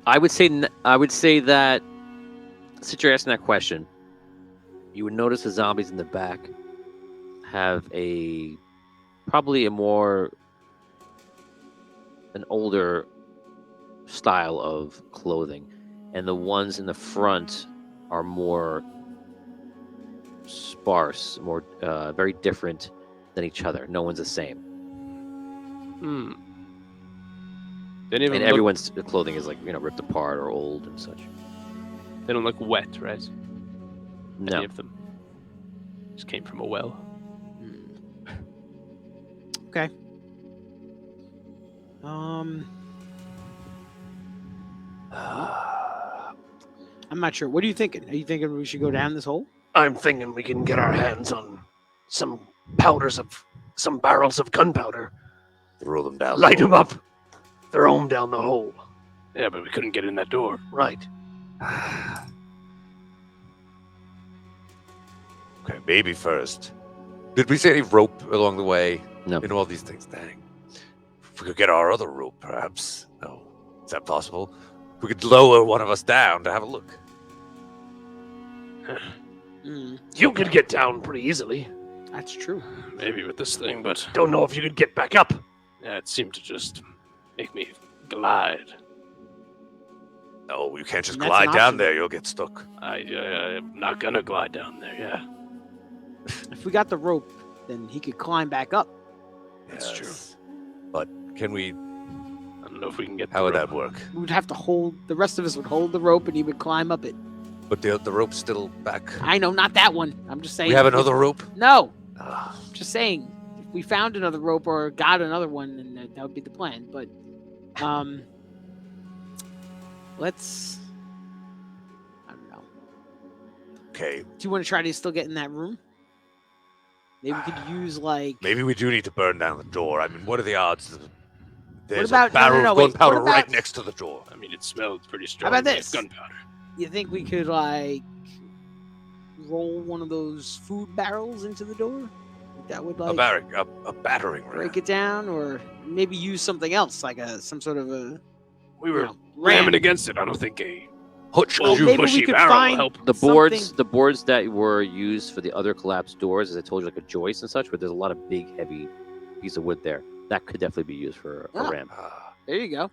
I would say that since you're asking that question, you would notice the zombies in the back have probably an older style of clothing, and the ones in the front are more sparse, more very different than each other. No one's the same, Didn't even and look, everyone's clothing is ripped apart or old and such. they don't look wet, right? No. Any of them just came from a well. Okay. I'm not sure. What are you thinking? Are you thinking we should go down this hole? I'm thinking we can get our hands on some barrels of gunpowder, Throw them down. light them up, throw them down the hole. yeah, but we couldn't get in that door. Right. Okay, maybe first. Did we see any rope along the way? No. In all these things, dang. If we could get our other rope, perhaps. No. Is that possible? We could lower one of us down to have a look. You could get down pretty easily. That's true. Maybe with this thing, but Don't know if you could get back up. yeah, it seemed to just make me glide. No, you can't just That's glide an down option. there. You'll get stuck. I'm not gonna glide down there. Yeah, If we got the rope, then he could climb back up. That's true. But can we? I don't know if we can get. How the would rope. that work? We would have to hold. The rest of us would hold the rope, and he would climb up it. But the rope's still back. I know, not that one. I'm just saying. We have another rope. No, Ah, just saying. If we found another rope or got another one, then that would be the plan. But, let's. I don't know. okay, Do you want to try to still get in that room? Maybe we could use like. maybe we do need to burn down the door. I mean, what are the odds? There's about- a barrel no, of wait, gunpowder what about- right next to the door. I mean, it smelled pretty strong. about like this? Gunpowder. You think we could like roll one of those food barrels into the door? That would like A battering ram. break it down, or maybe use something else, like some sort of a We were ram. ramming against it. I don't think a Hutch, Well, bushy maybe we could barrel will find help. The something- boards that were used for the other collapsed doors, as I told you, like a joist and such, where there's a lot of big, heavy piece of wood there. That could definitely be used for a Ah. ram. There you go.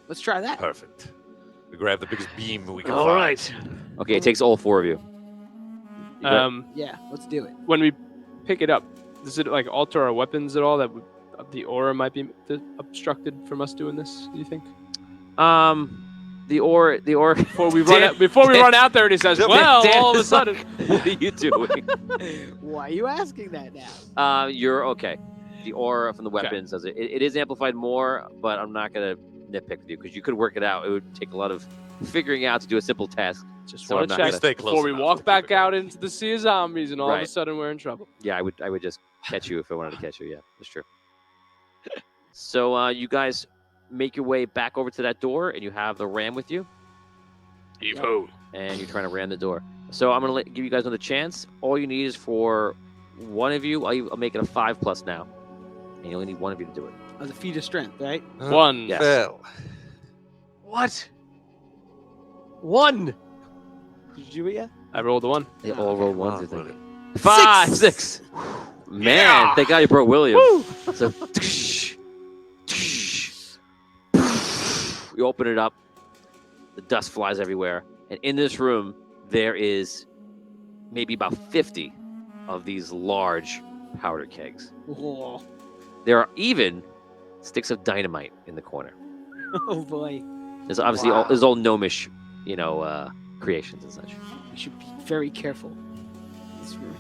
Let's try that. Perfect. We grab the biggest beam we can All find. right. Okay, it takes all 4 of you. You got- Yeah, let's do it. When we pick it up, does it like alter our weapons at all? That the aura might be obstructed from us doing this. Do you think? the ore. Before we run out there, and he says, "Well, Dan all of a is like, sudden." what are you doing? Why are you asking that now? You're okay. The aura from the weapons does it. It is amplified more, but I'm not gonna nitpick with you because you could work it out. It would take a lot of figuring out to do a simple task. Just So want I'm to not check gonna- Stay close before we enough walk to back keep it out going. into the sea of zombies, and all of a Right. sudden we're in trouble. Yeah, I would just catch you if I wanted to catch you. Yeah, that's true. So you guys make your way back over to that door, and you have the ram with you, Heave ho. and you're trying to ram the door. So I'm gonna give you guys another chance. All you need is for one of you. I'll make it a 5+ now, and you only need one of you to do it. As a feat of strength, right? One. Yes. Fail. What? 1. Did you do it yet? I rolled a 1. They all roll ones. I Oh, think. really? 5, 6. Man, thank God you brought William. So you open it up. The dust flies everywhere, and in this room there is maybe about 50 of these large powder kegs. Oh, There are even sticks of dynamite in the corner. oh boy. There's obviously there's all gnomish, creations and such. We should be very careful in this room.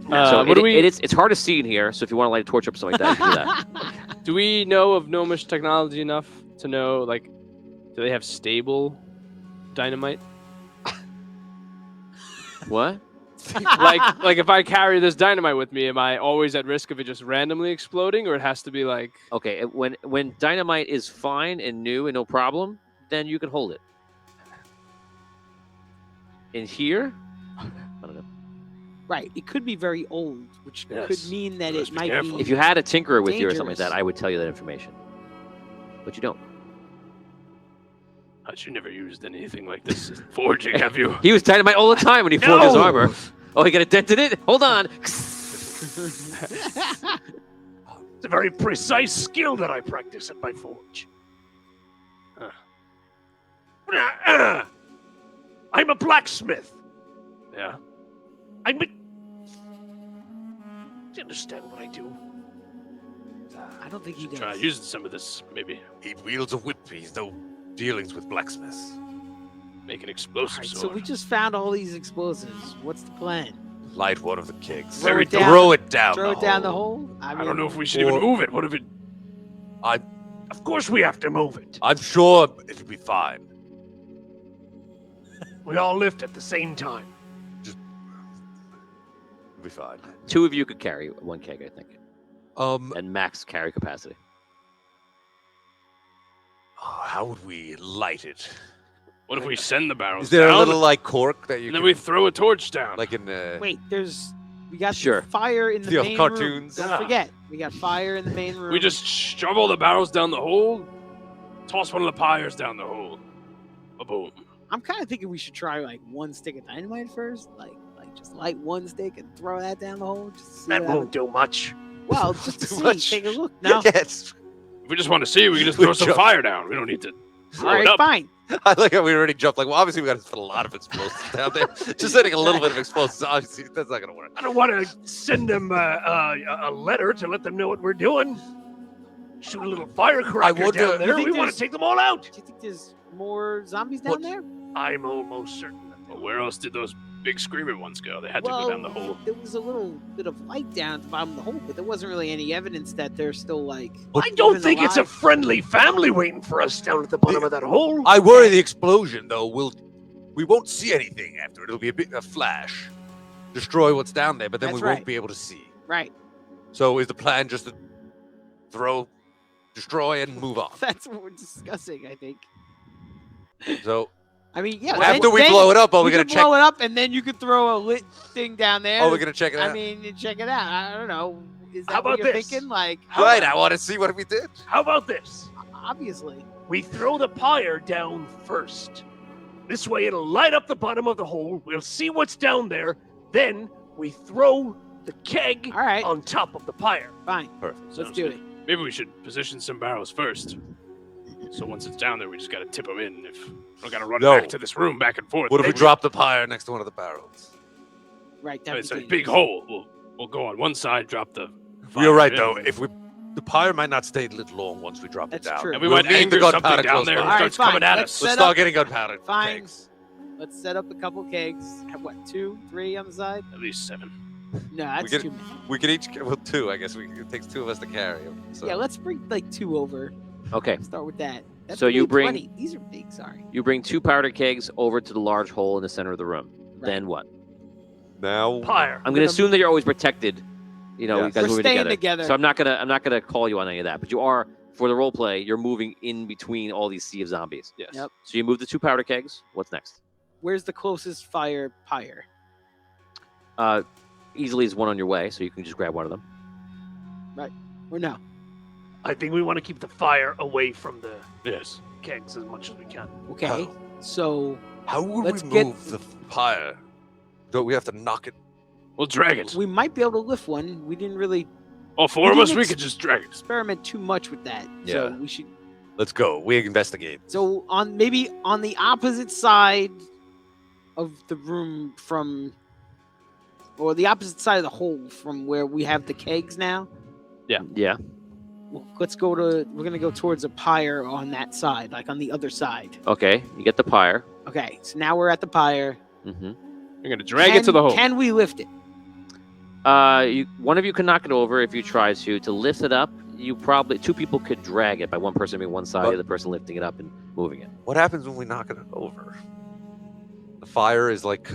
So what do we? it's hard to see in here. So if you want to light a torch up or something like that, you can do that. Do we know of gnomish technology enough to know, like, do they have stable dynamite? What? like if I carry this dynamite with me, am I always at risk of it just randomly exploding, or it has to be like? Okay, when dynamite is fine and new and no problem, then you can hold it. In here, I don't know. Right. It could be very old, which Yes. could mean that Let's it be might careful. be. If you had a tinkerer with you or something like Dangerous. that, I would tell you that information. But you don't. You never used anything like this in forging, have you? He was dynamite all the time when he forged his No! armor. Oh, he got a dent in it? Hold on. It's a very precise skill that I practice at my forge. I'm a blacksmith. Yeah. I'm a... Do you understand what I do? I don't think he does. Try using some of this, maybe. He wields a whip. He's no dealings with blacksmiths. Make an All explosive right, so sword. we just found all these explosives. What's the plan? Light one of the kegs. Throw it down- Throw it down. Throw it down the hole? I don't know if we should even move it. What if it... Of course we have to move it. I'm sure it'll be fine. We all lift at the same time. It'll be fine. 2 of you could carry 1 keg, I think. And And max carry capacity. how would we light it? What if we send the barrels Is there down, a little like cork that you and then can, we throw a torch down? like in Wait, we got Sure. the fire in the The main cartoons. room. Yeah. Don't forget, we got fire in the main room. We just shove all the barrels down the hole, toss one of the pyres down the hole. A boom. I'm kind of thinking we should try like 1 stick of dynamite first, like just light 1 stick and throw that down the hole. Just to see That what won't do much. happens. Well, just to Too see, much. take a look. No, Yes. If we just want to see, we can just We throw some jump. fire down. We don't need to all blow it right, up. fine. I like how we already jumped. Like, well, obviously we got to put a lot of explosives down there. Just setting a little bit of explosives, obviously that's not gonna work. I don't want to send them a letter to let them know what we're doing. Shoot a little firecracker wonder- down there. You think We want there's- to take them all out. Do you think there's more zombies down What? there? I'm almost certain. Well, where else did those big screaming ones go? They had to go down the hole. There was a little bit of light down at the bottom of the hole, but there wasn't really any evidence that they're still like. I don't even think it's a alive. friendly family waiting for us down at the bottom of that hole. I worry the explosion though we won't see anything after it. It'll be a flash, destroy what's down there, but then That's we right. won't be able to see. Right. So is the plan just to throw, destroy, and move on? That's what we're discussing, I think. So I mean, yeah. after we blow it up, are we gonna could check? blow it up, and then you could throw a lit thing down there. Oh, we're gonna check it out. I mean, you check it out. I don't know. Is that How what about you're this? thinking? Like, Right, I want to see what we did. How about this? obviously. We throw the pyre down first. This way it'll light up the bottom of the hole. We'll see what's down there. Then we throw the keg All right, on top of the pyre. fine. Perfect. Let's Sounds do good. it. Maybe we should position some barrels first. So once it's down there, we just gotta tip them in. If we gotta run No. back to this room back and forth. What if we Maybe- drop the pyre next to one of the barrels? Right. that'd It's be a big dangerous. hole. We'll go on one side, drop the. You're right fire though. in. If the pyre might not stay lit long once we drop That's it down. true. And we We'll might need anger the something gunpowder down close there. by. It All right, starts fine. coming at Let's us. set Let's up- start getting gunpowder. Fine. kegs. Let's set up a couple kegs. What, 2, 3 on the side? At least 7. No, that's get- too many. We could each, well, 2, I guess. It takes 2 of us to carry them. So. Yeah, let's bring like 2 over. Okay. Start with that. That's So you pretty bring- plenty. These are big. Sorry. You bring 2 powder kegs over to the large hole in the center of the room. Right. Then what? Now, Pyre. I'm going to assume that you're always protected. You know, Yes. you guys We're moving staying together. together. So I'm not gonna call you on any of that. But you are, for the role play, you're moving in between all these sea of zombies. Yes. Yep. So you move the 2 powder kegs. What's next? Where's the closest fire pyre? Easily is one on your way, so you can just grab one of them. Or no? I think we want to keep the fire away from the Yes. kegs as much as we can. Okay. How? So how would Let's we get- move the pyre? Don't we have to knock it? We'll drag it. we might be able to lift one. We didn't really All 4 of we us, didn't we ex- could just drag it. experiment too much with that. So Yeah. we should. Let's go. We investigate. So maybe on the opposite side of the room from, or the opposite side of the hole from where we have the kegs now. Yeah. Well, we're gonna go towards a pyre on that side, like on the other side. Okay. You get the pyre. Okay, so now we're at the pyre. Mm-hmm. You're gonna drag it to the hole. Can we lift it? One of you can knock it over if you try to. To lift it up, you probably 2 people could drag it by one person being one side, But- the other person lifting it up and moving it. What happens when we knock it over? The fire is like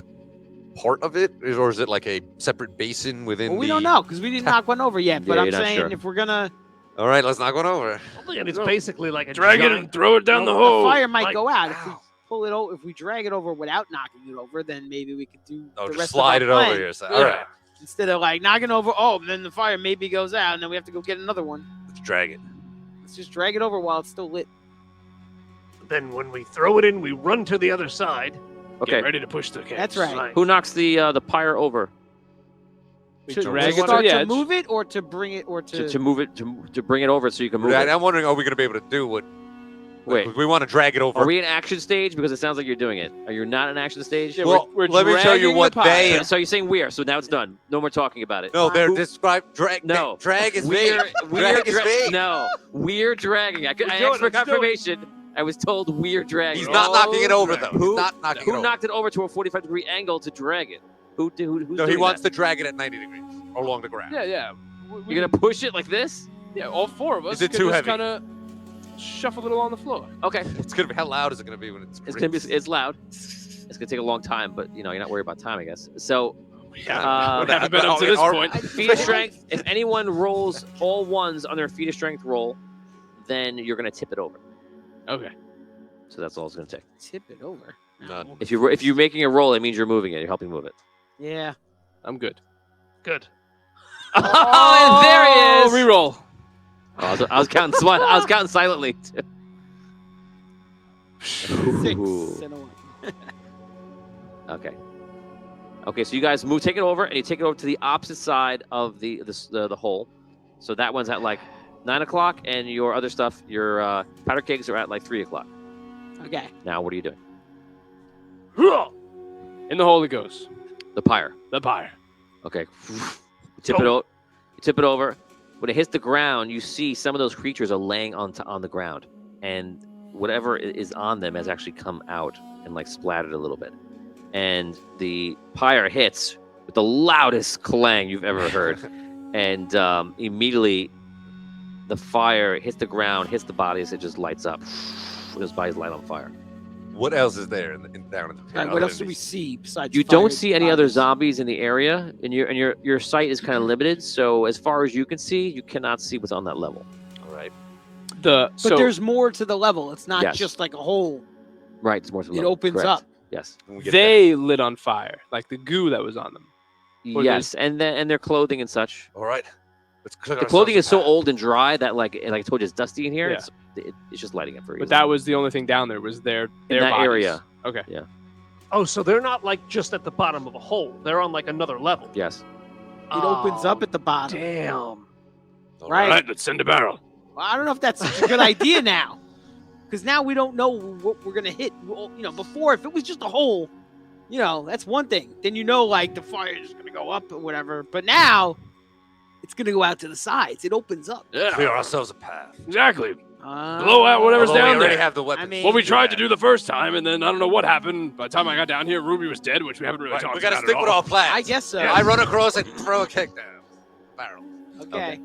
part of it, or is it like a separate basin within? Well, we the... don't know because we didn't knock one over yet. But Yeah, I'm you're not saying sure. if we're gonna, All right, let's knock one over. And it's basically like a Drag it giant- and throw it down the the hole. fire might like- go out. If we Ow. pull it over, if we drag it over without knocking it over, then maybe we could do Oh, the just rest slide of it our over plan. here. So, Yeah. all right, Instead of like knocking over, oh, then the fire maybe goes out, and then we have to go get another one. let's drag it. Let's just drag it over while it's still lit. Then when we throw it in, we run to the other side. Okay. Get ready to push the kegs. That's right. Right. Who knocks the pyre over? We To drag it to start the to edge. move it or to bring it or to. To move it to bring it over so you can move Right, it. I'm wondering, are we going to be able to do what? Wait. we want to drag it over. Are we in action stage? Because it sounds like you're doing it. Are you not in action stage? Yeah, Well, we're let me show you dragging what the pyre. they- So you're saying we're. So now it's done. No more talking about it. No, they're Who- described. Drag. No. Drag is We're, vague. we're Drag is vague. No, we're dragging. I Let's do asked it, for let's do it. confirmation. I was told we're dragging. He's it. not knocking it over drag. though. Who- He's not knocking it Who over. knocked it over to a 45-degree angle to drag it? Who's No, he doing wants that? to drag it at 90 degrees along the ground. Yeah, yeah. You're gonna push it like this? Yeah, all 4 of us. Is it could too just heavy? kind of shuffle it along the floor. Okay. It's gonna be. How loud is it gonna be when it's? It's gonna be. It's loud. It's gonna take a long time, but you know you're not worried about time, I guess. So Yeah. We haven't been up to this Are- point. feat of strength. If anyone rolls all ones on their feat of strength roll, then you're gonna tip it over. Okay. So that's all it's gonna take. tip it over. None. If you're making a roll, it means you're moving it. You're helping move it. Yeah. I'm good. Good. Oh, and there he is. Reroll. Oh, I was counting. I was counting silently. Too. 6 Ooh. and a 1. Okay. Okay, so you guys take it over, and you take it over to the opposite side of the hole. So that one's at like 9 o'clock, and your other stuff, your powder kegs, are at like 3 o'clock. Okay. Now, what are you doing? In the hole it goes. The pyre. The pyre. Okay. You tip it over. You tip it over. When it hits the ground, you see some of those creatures are laying on the ground, and whatever is on them has actually come out and like splattered a little bit. And the pyre hits with the loudest clang you've ever heard, and immediately the fire hits the ground, hits the bodies, it just lights up. Those bodies light on fire. What else is there down in the pit? All right, what other else do than we these? see besides? You fire don't see any other bodies? zombies in the area, and your sight is kind of limited. So as far as you can see, you cannot see what's on that level. All right. But there's more to the level. It's not Yes. just like a hole. Right, it's more to the It level. opens Correct. up. Yes. When we get they lit on fire, like the goo that was on them. Or Yes, and their clothing and such. there. All right. Let's cook The clothing is so ourselves a old and dry that, like I told you, it's dusty in here. Yeah. It's just lighting it for you. But that was the only thing down there was their in that bodies. area. Okay. Oh, so they're not like just at the bottom of a hole. They're on like another level. Yes. It opens up at the bottom. Damn. All Right. All right, let's send a barrel. Well, I don't know if that's such a good idea now, because now we don't know what we're gonna hit. Well, before if it was just a hole, that's one thing. Then like the fire is gonna go up or whatever. But now it's gonna go out to the sides. It opens up. Yeah. Clear ourselves a path. Exactly. Blow out whatever's Although we down already there. have the weapons. I mean- What we tried to do the first time, and then I don't know what happened. By the time I got down here, Ruby was dead, which we haven't really Right, talked we gotta about stick at with all. our plans. I guess so. I run across and throw a kick down. Barrel. Okay.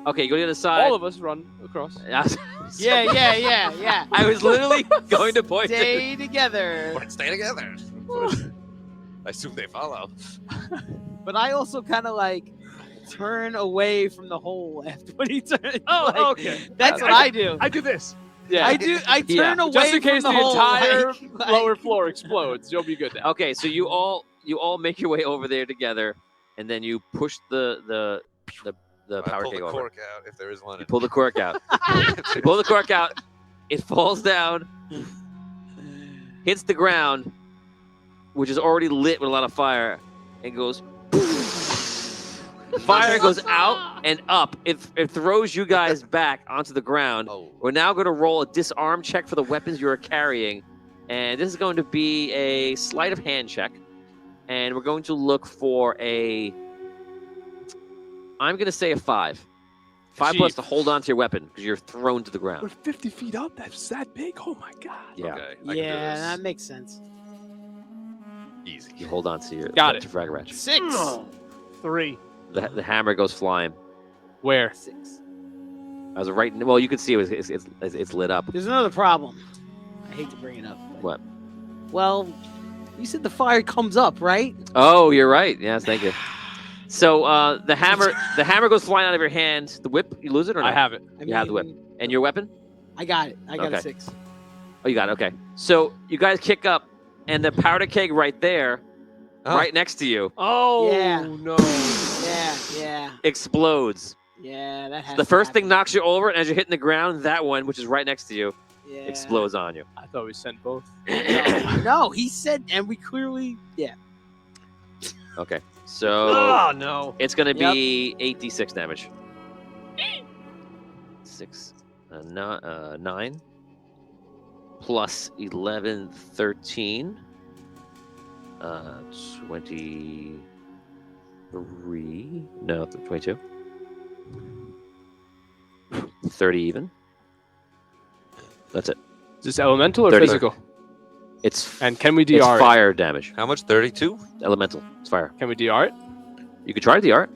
Okay, you go to the other side. All of us run across. Yeah. I was literally going to point. Stay together. Or stay together. I assume they follow. But I also kind of like turn away from the hole after when he turns. Oh, okay. That's what I do. I do this. Yeah. I turn away Just in case from the the hole, entire like- lower floor explodes, you'll be good now. Okay, so you all make your way over there together, and then you push the I power pull keg the over. cork out if there is one. You pull the cork out. You pull the cork out. It falls down, hits the ground, which is already lit with a lot of fire, and goes. Fire goes out and up. It throws you guys back onto the ground. Oh. We're now going to roll a disarm check for the weapons you are carrying, and this is going to be a sleight of hand check. And we're going to look for a. I'm going to say a 5. 5 plus to hold on to your weapon because you're thrown to the We're ground. 50 feet up. That's that big. Oh my god. Yeah, Okay, I can do Yeah, this. that makes sense. Easy. you hold on to your Got it. to frag ratchet. 6. 3. The hammer goes flying. Where? 6. I was right. Well, you can see it's lit up. There's another problem. I hate to bring it up. but- What? Well, you said the fire comes up, right? Oh, you're right. Yes, thank you. So the hammer goes flying out of your hand. The whip, you lose it or not? I have it. You have the whip. And your weapon? I got it. I got Okay. a 6. Oh, you got it. Okay. So you guys kick up, and the powder keg right there, right next to you, Oh, Yeah. no. Yeah. explodes. Yeah, that has The to first thing happen. knocks you over, and as you're hitting the ground, that one, which is right next to you, Yeah. explodes on you. I thought we sent both. No, he said, and we clearly, Okay. So Oh, no. it's going to be 8d6 damage. 6, 9, plus 11, 13, 23, no, 22, 30 even. That's it. Is this elemental or 30. physical? It's And can we it's DR it? fire damage. How much? 32? Elemental. It's fire. Can we DR it? You could try the art.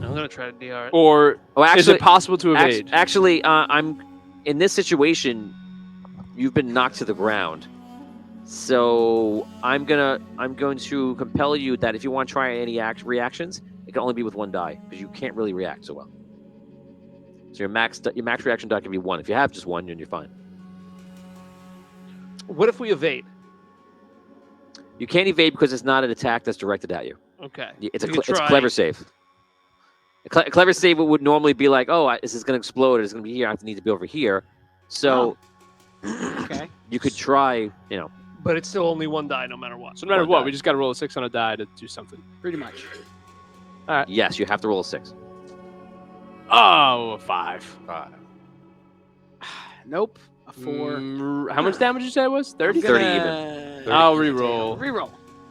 I'm going to try to DR it. Or Oh, is actually, it possible to evade? Actually, I'm in this situation. You've been knocked to the ground, so I'm going to compel you that if you want to try any reactions, it can only be with 1 die because you can't really react so well. So your max reaction die can be 1. If you have just 1, then you're fine. What if we evade? You can't evade because it's not an attack that's directed at you. Okay. It's a We could it's a try- clever save. A clever save would normally be like, oh, this is going to explode. It's going to be here. I need to be over here. So okay. you could try, But it's still only 1 die no matter what. So no matter One what, die. we just got to roll a 6 on a die to do something. Pretty much. yes, you have to roll a 6. Oh, a 5. Nope. A 4. How much damage did you say it was? 30? 30 even. I'll re-roll. Reroll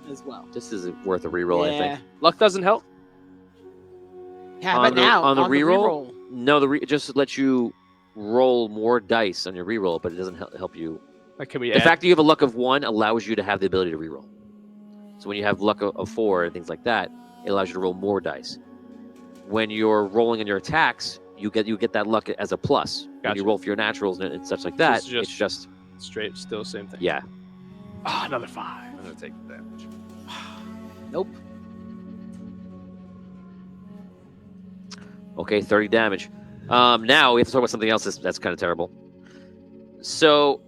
as well. This is worth a reroll, I think. Luck doesn't help. Yeah, On but the- now on the the reroll? No, it just lets you roll more dice on your reroll, but it doesn't help you. Like, can we The add? fact that you have a luck of 1 allows you to have the ability to reroll. So when you have luck of 4 and things like that, it allows you to roll more dice. When you're rolling in your attacks, you get that luck as a plus. When Gotcha. you roll for your naturals and such like that, it's just- it's just Straight, still same thing. yeah. Ah, another 5. I'm going to take the damage. Nope. Okay, 30 damage. Now we have to talk about something else that's kind of terrible. So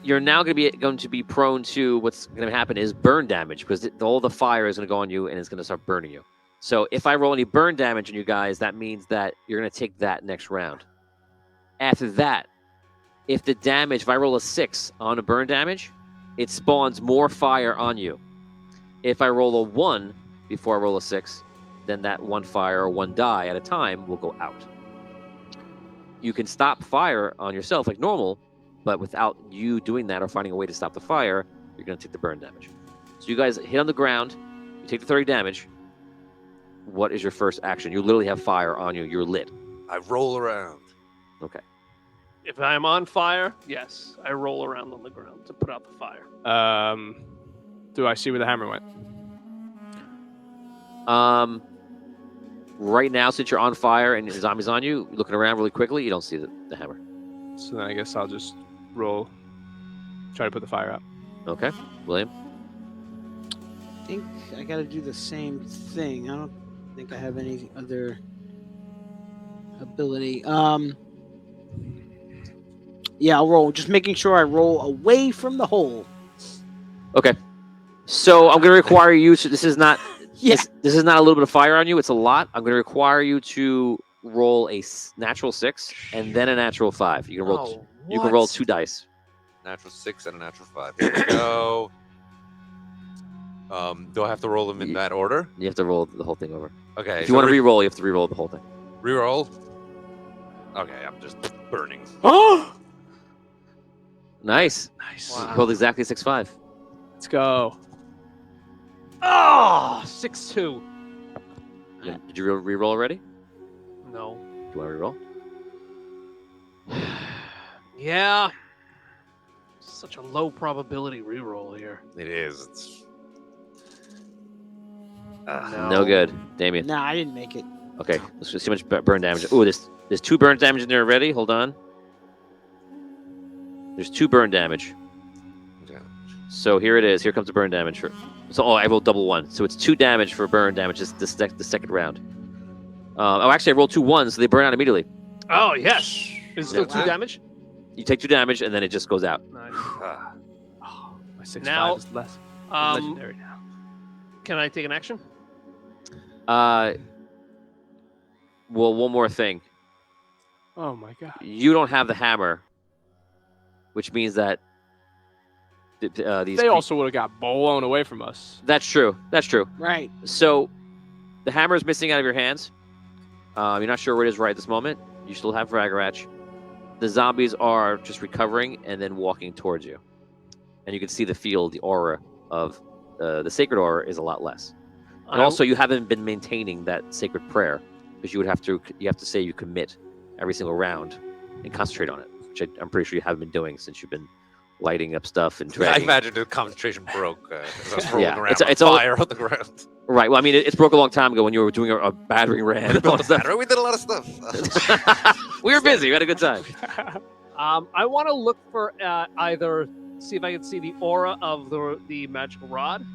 you're now going to be prone to what's going to happen is burn damage because all the fire is going to go on you and it's going to start burning you. So if I roll any burn damage on you guys, that means that you're going to take that next round. After that, if I roll a 6 on a burn damage, it spawns more fire on you. If I roll a 1 before I roll a 6, then that 1 fire or 1 die at a time will go out. You can stop fire on yourself like normal, but without you doing that or finding a way to stop the fire, you're going to take the burn damage. So you guys hit on the ground, you take the 30 damage. What is your first action? You literally have fire on you. You're lit. I roll around. Okay. If I'm on fire, yes, I roll around on the ground to put out the fire. Do I see where the hammer went? right now, since you're on fire and the zombie's on you, looking around really quickly, you don't see the hammer. So then I guess I'll just roll. Try to put the fire out. Okay, William. I think I got to do the same thing. I don't think I have any other ability. Yeah, I'll roll. Just making sure I roll away from the hole. Okay. So I'm going to require you to. This is not. Yeah. This is not a little bit of fire on you. It's a lot. I'm going to require you to roll a natural 6 and then a natural 5. You can roll. You can roll 2 dice. Natural 6 and a natural 5. Here we go. Do I have to roll them in that order? You have to roll the whole thing over. Okay. If you want to re-roll, you have to re-roll the whole thing. Reroll. Okay, I'm just burning. Oh! Nice. Wow. You rolled exactly 6-5. Let's go. Oh, 6-2. Did you re-roll already? No. Do you want to re-roll? Yeah. Such a low probability reroll here. It is. It's No good. Damien. Nah, I didn't make it. Okay, let's just see how much burn damage. Oh, there's 2 burn damage in there already. Hold on. There's 2 burn damage. okay. So here it is. Here comes the burn damage. I rolled double 1. So it's 2 damage for burn damage the second round. Actually, I rolled 2 1s, so they burn out immediately. Oh, yes. Is it still Yeah. 2 damage? You take 2 damage, and then it just goes out. Nice. Oh, my 6-5 Now, is less Um, legendary now. can I take an action? Well, one more thing. Oh my god. You don't have the hammer, which means that these. They also would have got blown away from us. That's true. That's true. Right. So, the hammer is missing out of your hands. You're not sure where it is right at this moment. You still have Ragarach. The zombies are just recovering and then walking towards you, and you can see the field, the aura of the sacred aura is a lot less. And also, you haven't been maintaining that sacred prayer because you have to say you commit every single round and concentrate on it, which I'm pretty sure you haven't been doing since you've been lighting up stuff and I dragging. imagine the concentration broke as I was rolling Yeah, around it's on all- fire on the ground. Right. Well, I mean, it's broke a long time ago when you were doing a battering ram. And all that stuff. We did a lot of stuff. We were busy. We had a good time. I want to look for either see if I can see the aura of the magical rod,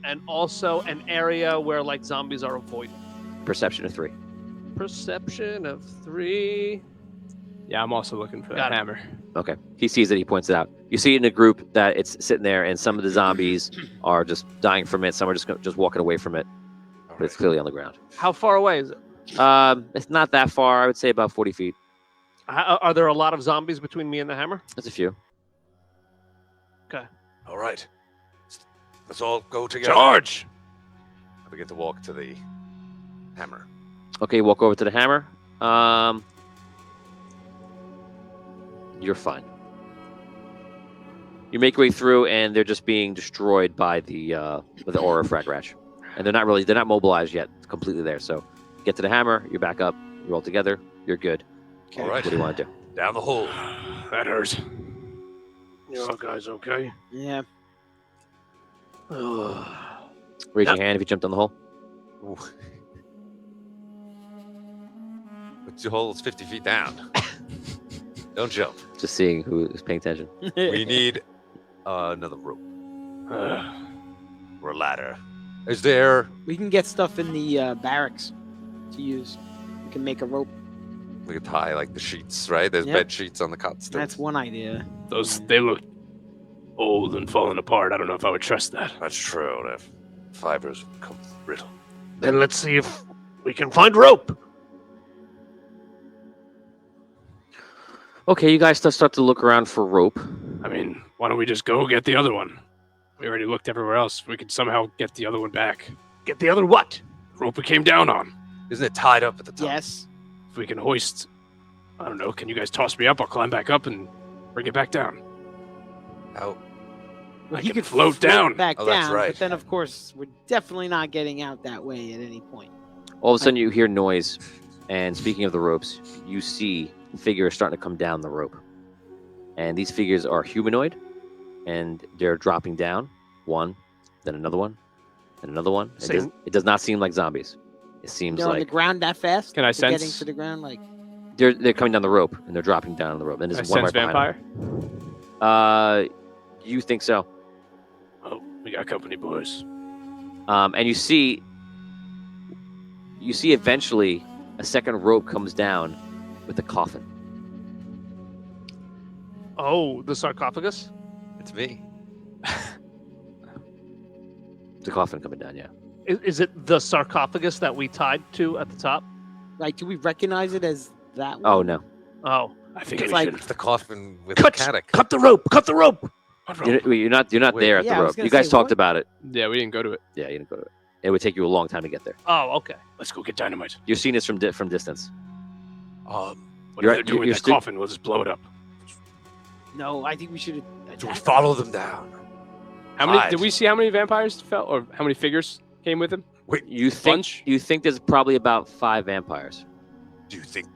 and also an area where like zombies are avoided. Perception of 3. Perception of 3. Yeah, I'm also looking for Got that it. hammer. Okay. He sees it. He points it out. You see it in a group that it's sitting there, and some of the zombies are just dying from it. Some are just walking away from it, but it's clearly on the ground. How far away is it? It's not that far. I would say about 40 feet. Are there a lot of zombies between me and the hammer? That's a few. All right. Let's all go together. Charge! I begin to walk to the hammer. Okay, walk over to the hammer. You're fine. You make your way through, and they're just being destroyed by the aura of Ragarach. And they're not mobilized yet, completely there. So get to the hammer, you're back up, you're all together, you're good. All right. What do you want to do? Down the hole. That hurts. You all guys okay? Yeah. Raise your hand if you jumped down the hole. Ooh. But the hole is 50 feet down. Don't jump. Just seeing who is paying attention. We need another rope or a ladder. Is there? We can get stuff in the barracks to use. We can make a rope. We could tie like the sheets, right? There's Yep. bed sheets on the cot still. That's one idea. They look old and falling apart. I don't know if I would trust that. That's true. The fibers become brittle. Then let's see if we can find rope. Okay, you guys start to look around for rope. I mean, why don't we just go get the other one? We already looked everywhere else. We could somehow get the other one back. Get the other what? The rope we came down on. Isn't it tied up at the top? Yes. If we can hoist, I don't know, can you guys toss me up? I'll climb back up and bring it back down. How? I You can could float down. back Oh, that's down, right. but then of course we're definitely not getting out that way at any point. All of a sudden, you hear noise. And speaking of the ropes, you see figures starting to come down the rope. And these figures are humanoid, and they're dropping down. One, then another one, and another one. Same. It does not seem like zombies. It seems They're on the like ground that fast. Can I They're getting sense- to the ground like. they're coming down the rope and they're dropping down on the rope. And I there's one sense right behind vampire. them. You think so? Oh, we got company, boys. And you see eventually a second rope comes down with a coffin. Oh, the sarcophagus? It's me. The coffin coming down, yeah. Is it the sarcophagus that we tied to at the top? Like, do we recognize it as that one? Oh no. Oh. I think It's we like- should. It's the coffin with Cut, the caddick. cut the rope! Cut the rope! What You're, rope? you're not Wait. there at Yeah, I the was rope. gonna You guys say, talked what? about it. Yeah, we didn't go to it. Yeah, you didn't go to it. It would take you a long time to get there. Oh, okay. Let's go get dynamite. You're seeing this from distance. Whatever You're- they're doing you're in that still- coffin, we'll just blow it up. No, I think we should. Do we follow them down? How many? Hide. Did we see how many vampires fell, or how many figures came with him? You think Bunch? you think there's probably about 5 vampires. Do you think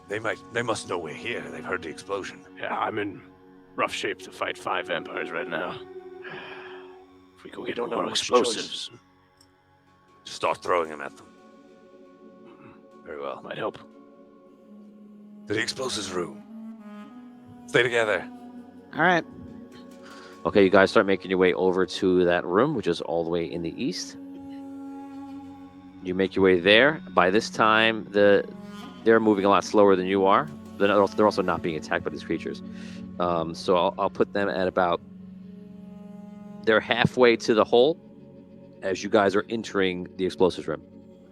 they must know we're here? They've heard the explosion. Yeah, I'm in rough shape to fight 5 vampires right now. If we go get don't know more much explosives, Just start throwing them at them. Very well. might help. To the explosives room. Stay together. All right. Okay, you guys start making your way over to that room, which is all the way in the east. You make your way there. By this time, they're moving a lot slower than you are. They're also not being attacked by these creatures. So I'll put them at about. They're halfway to the hole as you guys are entering the explosives room.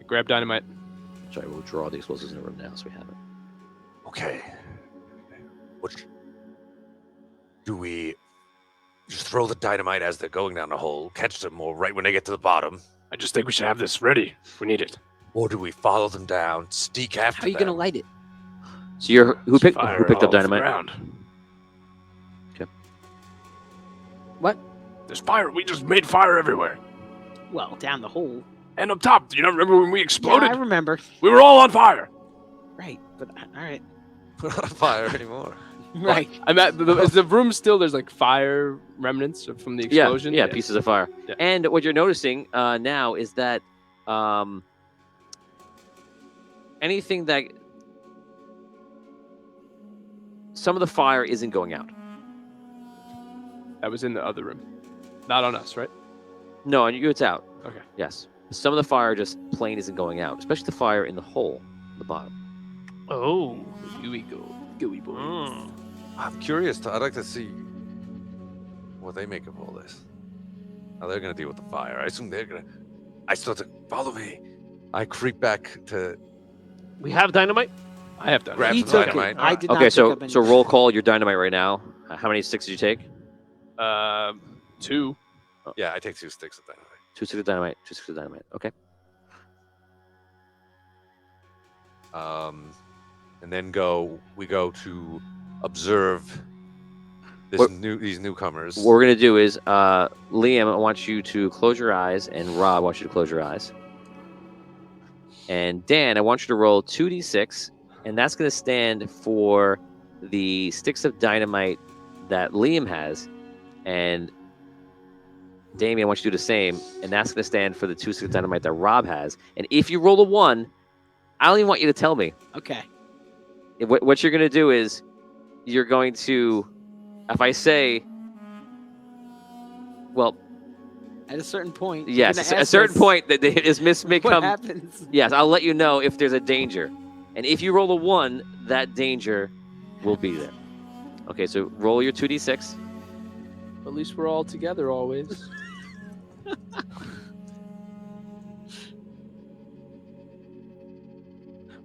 Grab dynamite. Sorry, we'll draw the explosives in the room now so we have it. Okay. Do we just throw the dynamite as they're going down the hole, catch them, or right when they get to the bottom? I just think we should have this ready if we need it. Or do we follow them down, sneak after How are you them? gonna light it? So you're who picked Fire who picked it up all off the dynamite? ground. What? There's fire. We just made fire everywhere. Well, down the hole. And up top, do you not remember when we Yeah, exploded? I remember. We were all on fire. Right, but all right. We're not on fire anymore. Right. I'm at is the room still? There's like fire remnants from the explosion. Yeah, pieces of fire. Yeah. And what you're noticing now is that anything that some of the fire isn't going out. That was in the other room, not on us, right? No, and it's out. Okay. Yes. Some of the fire just plain isn't going out, especially the fire in the hole at the bottom. Oh. Here we go, gooey boy. Mm. I'm curious. I'd like to see what they make of all this. How they're going to deal with the fire. I assume they're going to... I start to... Follow me. I creep back to We have dynamite? I have done. grab He some took dynamite. it. I did not Okay, pick so up any. so roll call your dynamite right now. How many sticks did you take? 2. Yeah, I take 2 sticks of dynamite. 2 sticks of dynamite. 2 sticks of dynamite. Okay. And then we go to observe these newcomers. What we're gonna do is, Liam, I want you to close your eyes, and Rob, I want you to close your eyes. And Dan, I want you to roll 2d6, and that's gonna stand for the sticks of dynamite that Liam has, and Damien, I want you to do the same, and that's gonna stand for the 2 sticks of dynamite that Rob has. And if you roll a 1, I don't even want you to tell me. Okay. What you're going to do is you're going to, if I say, well, At a certain point. you're yes, gonna a ask certain us point that this miss may What come. happens? Yes, I'll let you know if there's a danger. And if you roll a 1, that danger will be there. Okay, so roll your 2d6. At least we're all together always.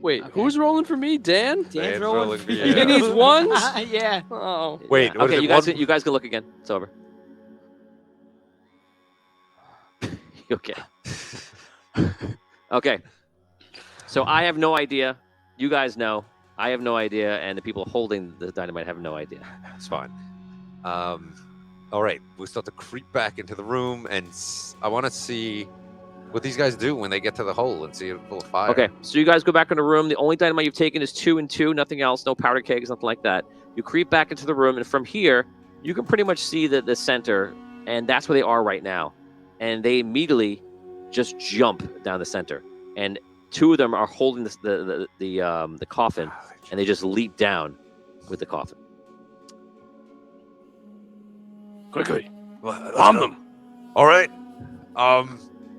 Wait, Okay. who's rolling for me? Dan? Dan's Dan's rolling rolling for for you. you. He needs ones? Yeah. Oh. Wait, what is Okay, it, you guys, one- you guys can look again. It's over. Okay. Okay. So I have no idea. You guys know. I have no idea, and the people holding the dynamite have no idea. It's fine. All right, we start to creep back into the room, and I want to see what these guys do when they get to the hole and see it full of fire. Okay, so you guys go back in the room. The only dynamite you've taken is 2 and 2, nothing else, no powder kegs, nothing like that. You creep back into the room, and from here, you can pretty much see the center, and that's where they are right now. And they immediately just jump down the center. And two of them are holding the coffin, and they just leap down with the coffin. Quickly, Let's bomb go. them. All right.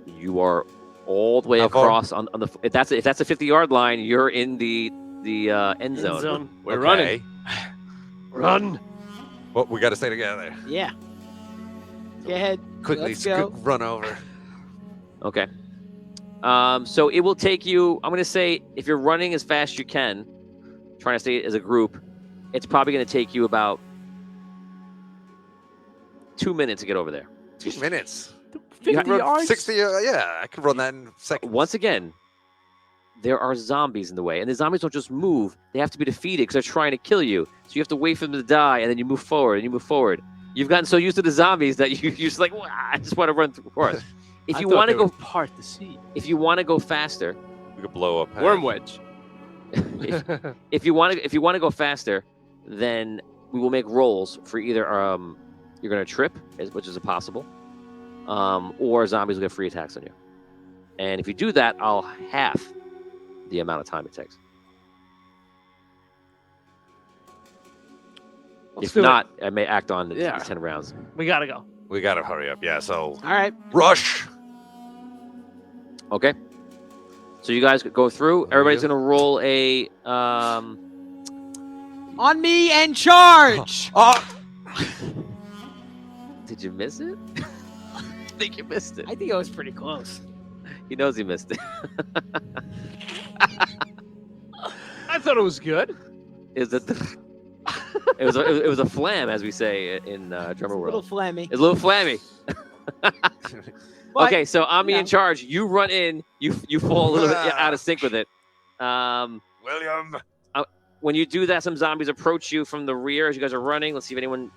You are all the way How far? across on the. If that's a 50-yard line, you're in the end zone. We're Okay. running. Run. Well, we got to stay together. Yeah. Go ahead. Quickly, Let's go. run over. Okay. So it will take you. I'm going to say if you're running as fast as you can, trying to stay as a group, it's probably going to take you about 2 minutes to get over there. 2 minutes. 50 Run yards? 60. Yeah, I could run that in seconds. Once again, there are zombies in the way, and the zombies don't just move; they have to be defeated because they're trying to kill you. So you have to wait for them to die, and then you move forward, and you move forward. You've gotten so used to the zombies that you're just like, I just want to run through forest. If you want to go, part the sea. if you want to go faster, We could blow up. Worm wedge. if you want to go faster, then we will make rolls for either you're going to trip, which is impossible, or zombies will get free attacks on you. And if you do that, I'll half the amount of time it takes. Let's If do it. not, I may act on the Yeah. 10 rounds. We gotta go. We got to hurry up. Yeah, so All right. rush. Okay. So you guys go through. Everybody's Yeah. going to roll a. On me and charge. Oh, Did you miss it? I think you missed it. I think I was pretty close. He knows he missed it. I thought it was good. Is it? It was a flam, as we say in drummer A little world. flammy. It's a little flammy. But, Okay, so I'm you in know. charge. You run in. You fall a little bit out of sync with it. William. When you do that, some zombies approach you from the rear as you guys are running. Let's see if anyone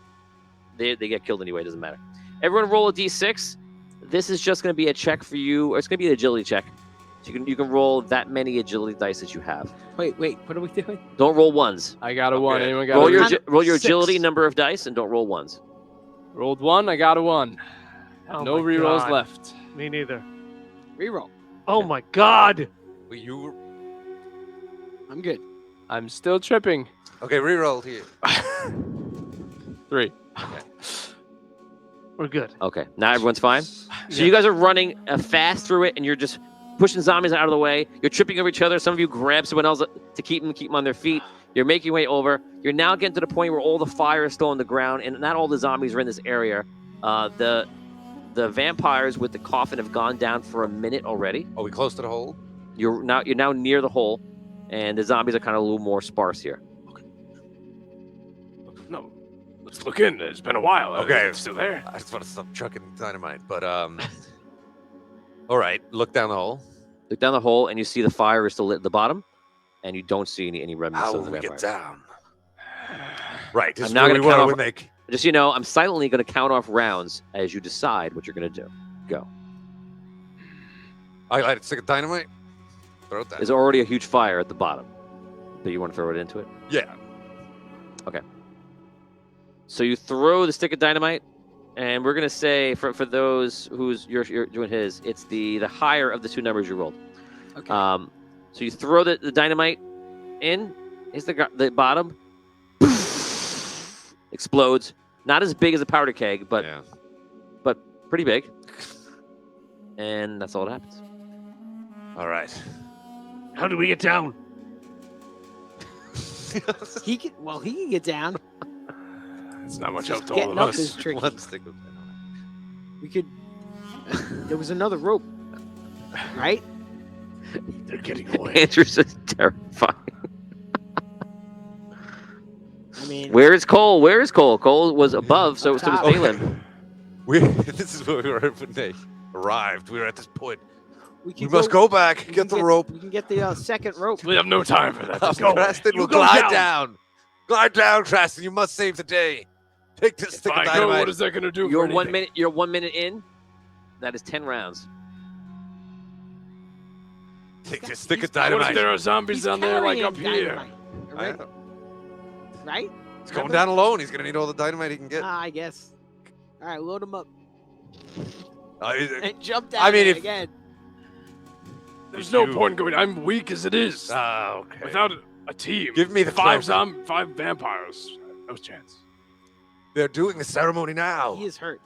they get killed anyway. It doesn't matter. Everyone roll a d6. This is just going to be a check for you, or it's going to be an agility check. So you can roll that many agility dice that you have. Wait. What are we doing? Don't roll ones. I got a 1. Okay. Anyone got Roll a your one? roll your 6. agility number of dice and don't roll ones. Rolled 1. I got a 1. Oh No my rerolls God. left. Me neither. Reroll. Oh my God. You I'm good. I'm still tripping. okay? Reroll here. 3. We're good. Okay, now everyone's fine. So you guys are running fast through it, and you're just pushing zombies out of the way. You're tripping over each other. Some of you grab someone else to keep them on their feet. You're making your way over. You're now getting to the point where all the fire is still on the ground, and not all the zombies are in this area. The vampires with the coffin have gone down for a minute already. Are we close to the hole? You're now near the hole, and the zombies are kind of a little more sparse here. No, let's look in. It's been a while. Okay. It's still there. I just want to stop chucking dynamite, but all right. Look down the hole. Look down the hole, and you see the fire is still lit at the bottom, and you don't see any remnants How of will the we get vampires. down? Right. This I'm is now where gonna we count were off- when they. Just so you know, I'm silently going to count off rounds as you decide what you're going to do. Go. I light a stick of dynamite. Throw it down. There's already a huge fire at the bottom. Do you want to throw it into it? Yeah. So you throw the stick of dynamite, and we're going to say for those you're doing his, it's the higher of the two numbers you rolled. Okay. So you throw the dynamite in. Is the bottom explodes. Not as big as a powder keg, but Yeah. pretty big. And that's all that happens. All right. How do we get down? He can get down. It's not much help to Getting all of up is us. tricky. One stick of dynamite. We could. There was another rope, right? They're getting away. Andrew's just terrifying. I mean, Where is Cole? Where is Cole? Cole was above, so was top. Balin. This is where we were when they arrived. We were at this point. we We must go back. we Get can the rope. We can get the second rope. We have no time for that. Let's go. Creston You will go glide down. down. Glide down, Creston. You must save the day. Take this If stick of I go, dynamite. what is that going to do? You're for 1 anything? minute. You're 1 minute in. That is 10 rounds. Take this stick of What if dynamite. there are zombies He's down there like carrying up here? dynamite, I Right? know. Right? He's going down alone. He's gonna need all the dynamite he can get. I guess. All right, load him up Uh, and jump down I mean, there if- again. There's no point going. I'm weak as it is. Okay. Without a team. Give me the five cloak. five vampires. No chance. They're doing the ceremony now. He is hurt.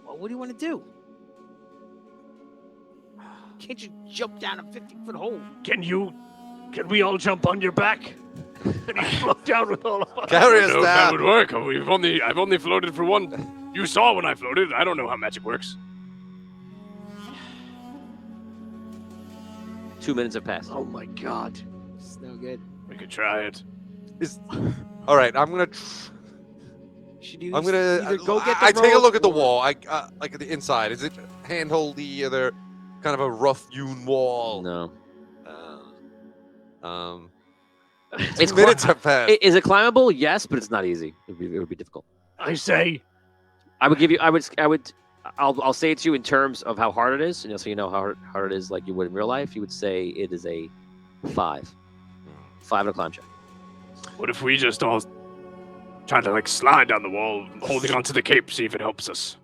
Well, what do you want to do? Can't you jump down a 50-foot hole? Can we all jump on your back? And he float down with all of us. Carry I us don't know if that down. would work. I've only floated for one. You saw when I floated. I don't know how magic works. 2 minutes have passed. Oh my God. It's no good. We could try it. All right, I'm gonna. Should you I'm gonna. either go get the I take a rope look at the or- wall. Like at the inside. Is it handholdy? Are there kind of a rough hewn wall? No. It's minutes have passed. Is it climbable? Yes, but it's not easy. It would be difficult. I say, I'll say it to you in terms of how hard it is, and so you know how hard it is, like you would in real life. You would say it is a 5 in a climb check. What if we just all try to slide down the wall, holding onto the cape, see if it helps us?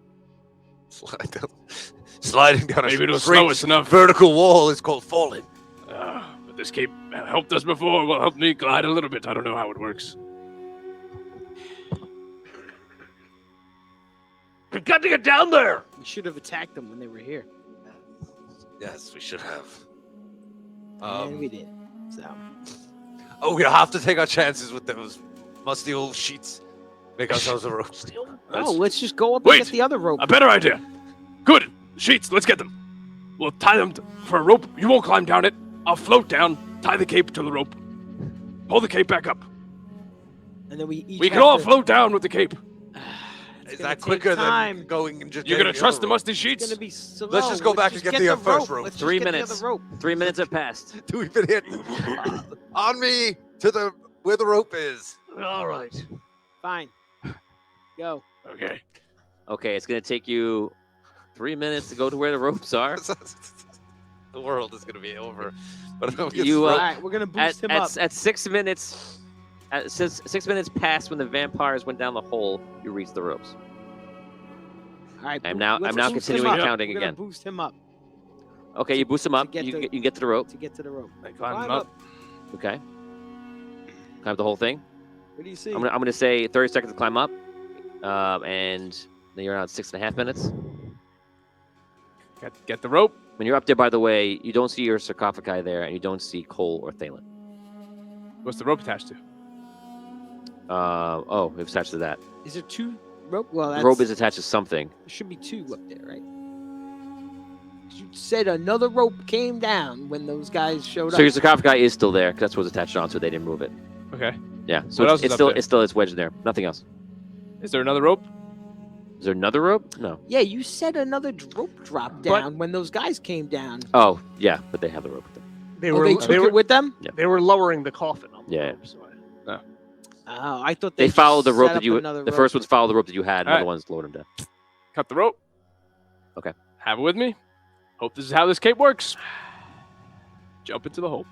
Sliding down Maybe a it'll straight slow us enough. vertical wall is called falling. But this cape helped us before. Will help me glide a little bit. I don't know how it works. we've got to get down there. We should have attacked them when they were here. Yes, we should have. And we did. So Oh, we have to take our chances with those musty old sheets. Make ourselves a rope. oh, let's just go up Wait. and get the other rope. A better idea. Good. Sheets, let's get them. We'll tie them for a rope. You won't climb down it. I'll float down, tie the cape to the rope. Pull the cape back up. And then we each We can have all to- float down with the cape. It's Is gonna that take quicker time. than going and just You're getting going to trust the other rope? musty It's sheets? gonna be slow. Let's just go back and get the first rope. Let's just 3 get the minutes. other rope. 3 minutes have passed. We've been hit. On me to the where the rope is. All right. Fine. Go. Okay. Okay, it's going to take you 3 minutes to go to where the ropes are. The world is gonna be over. But You, All right, we're gonna boost him up. At 6 minutes, since 6 minutes passed when the vampires went down the hole, you reach the ropes. All right. I'm now let's continuing boost him up. counting We're gonna again. boost him up Okay, you boost them up. get You the- can get to the rope. to get to the rope. I climb Climb up. Okay. Climb the whole thing. What do you see? I'm gonna say 30 seconds to climb up, and then you're around 6.5 minutes. Get the rope. When you're up there, by the way, you don't see your sarcophagi there, and you don't see Cole or Thalen. What's the rope attached to? It's attached to that. Is there 2 rope? Well, The that's, rope is attached to something. there should be 2 up there, right? You said another rope came down when those guys showed So your up. sarcophagi is still there, because that's what's attached onto it. They didn't move it. Okay. Yeah. So What else it's is up still there? it's wedged there. Nothing else. Is there another rope? Is there another rope? No. Yeah, you said another rope dropped down when those guys came down. Oh, yeah, but they have the rope with them. They Oh, were they took they were it with them? they were lowering the coffin. On the Yeah. rope, so Oh, I thought They just followed the rope set that up you. another The rope. first ones followed the rope that you had, and the Alright. other ones lowered them down. Cut the rope. Okay. Have it with me. Hope this is how this cape works. Jump into the hole.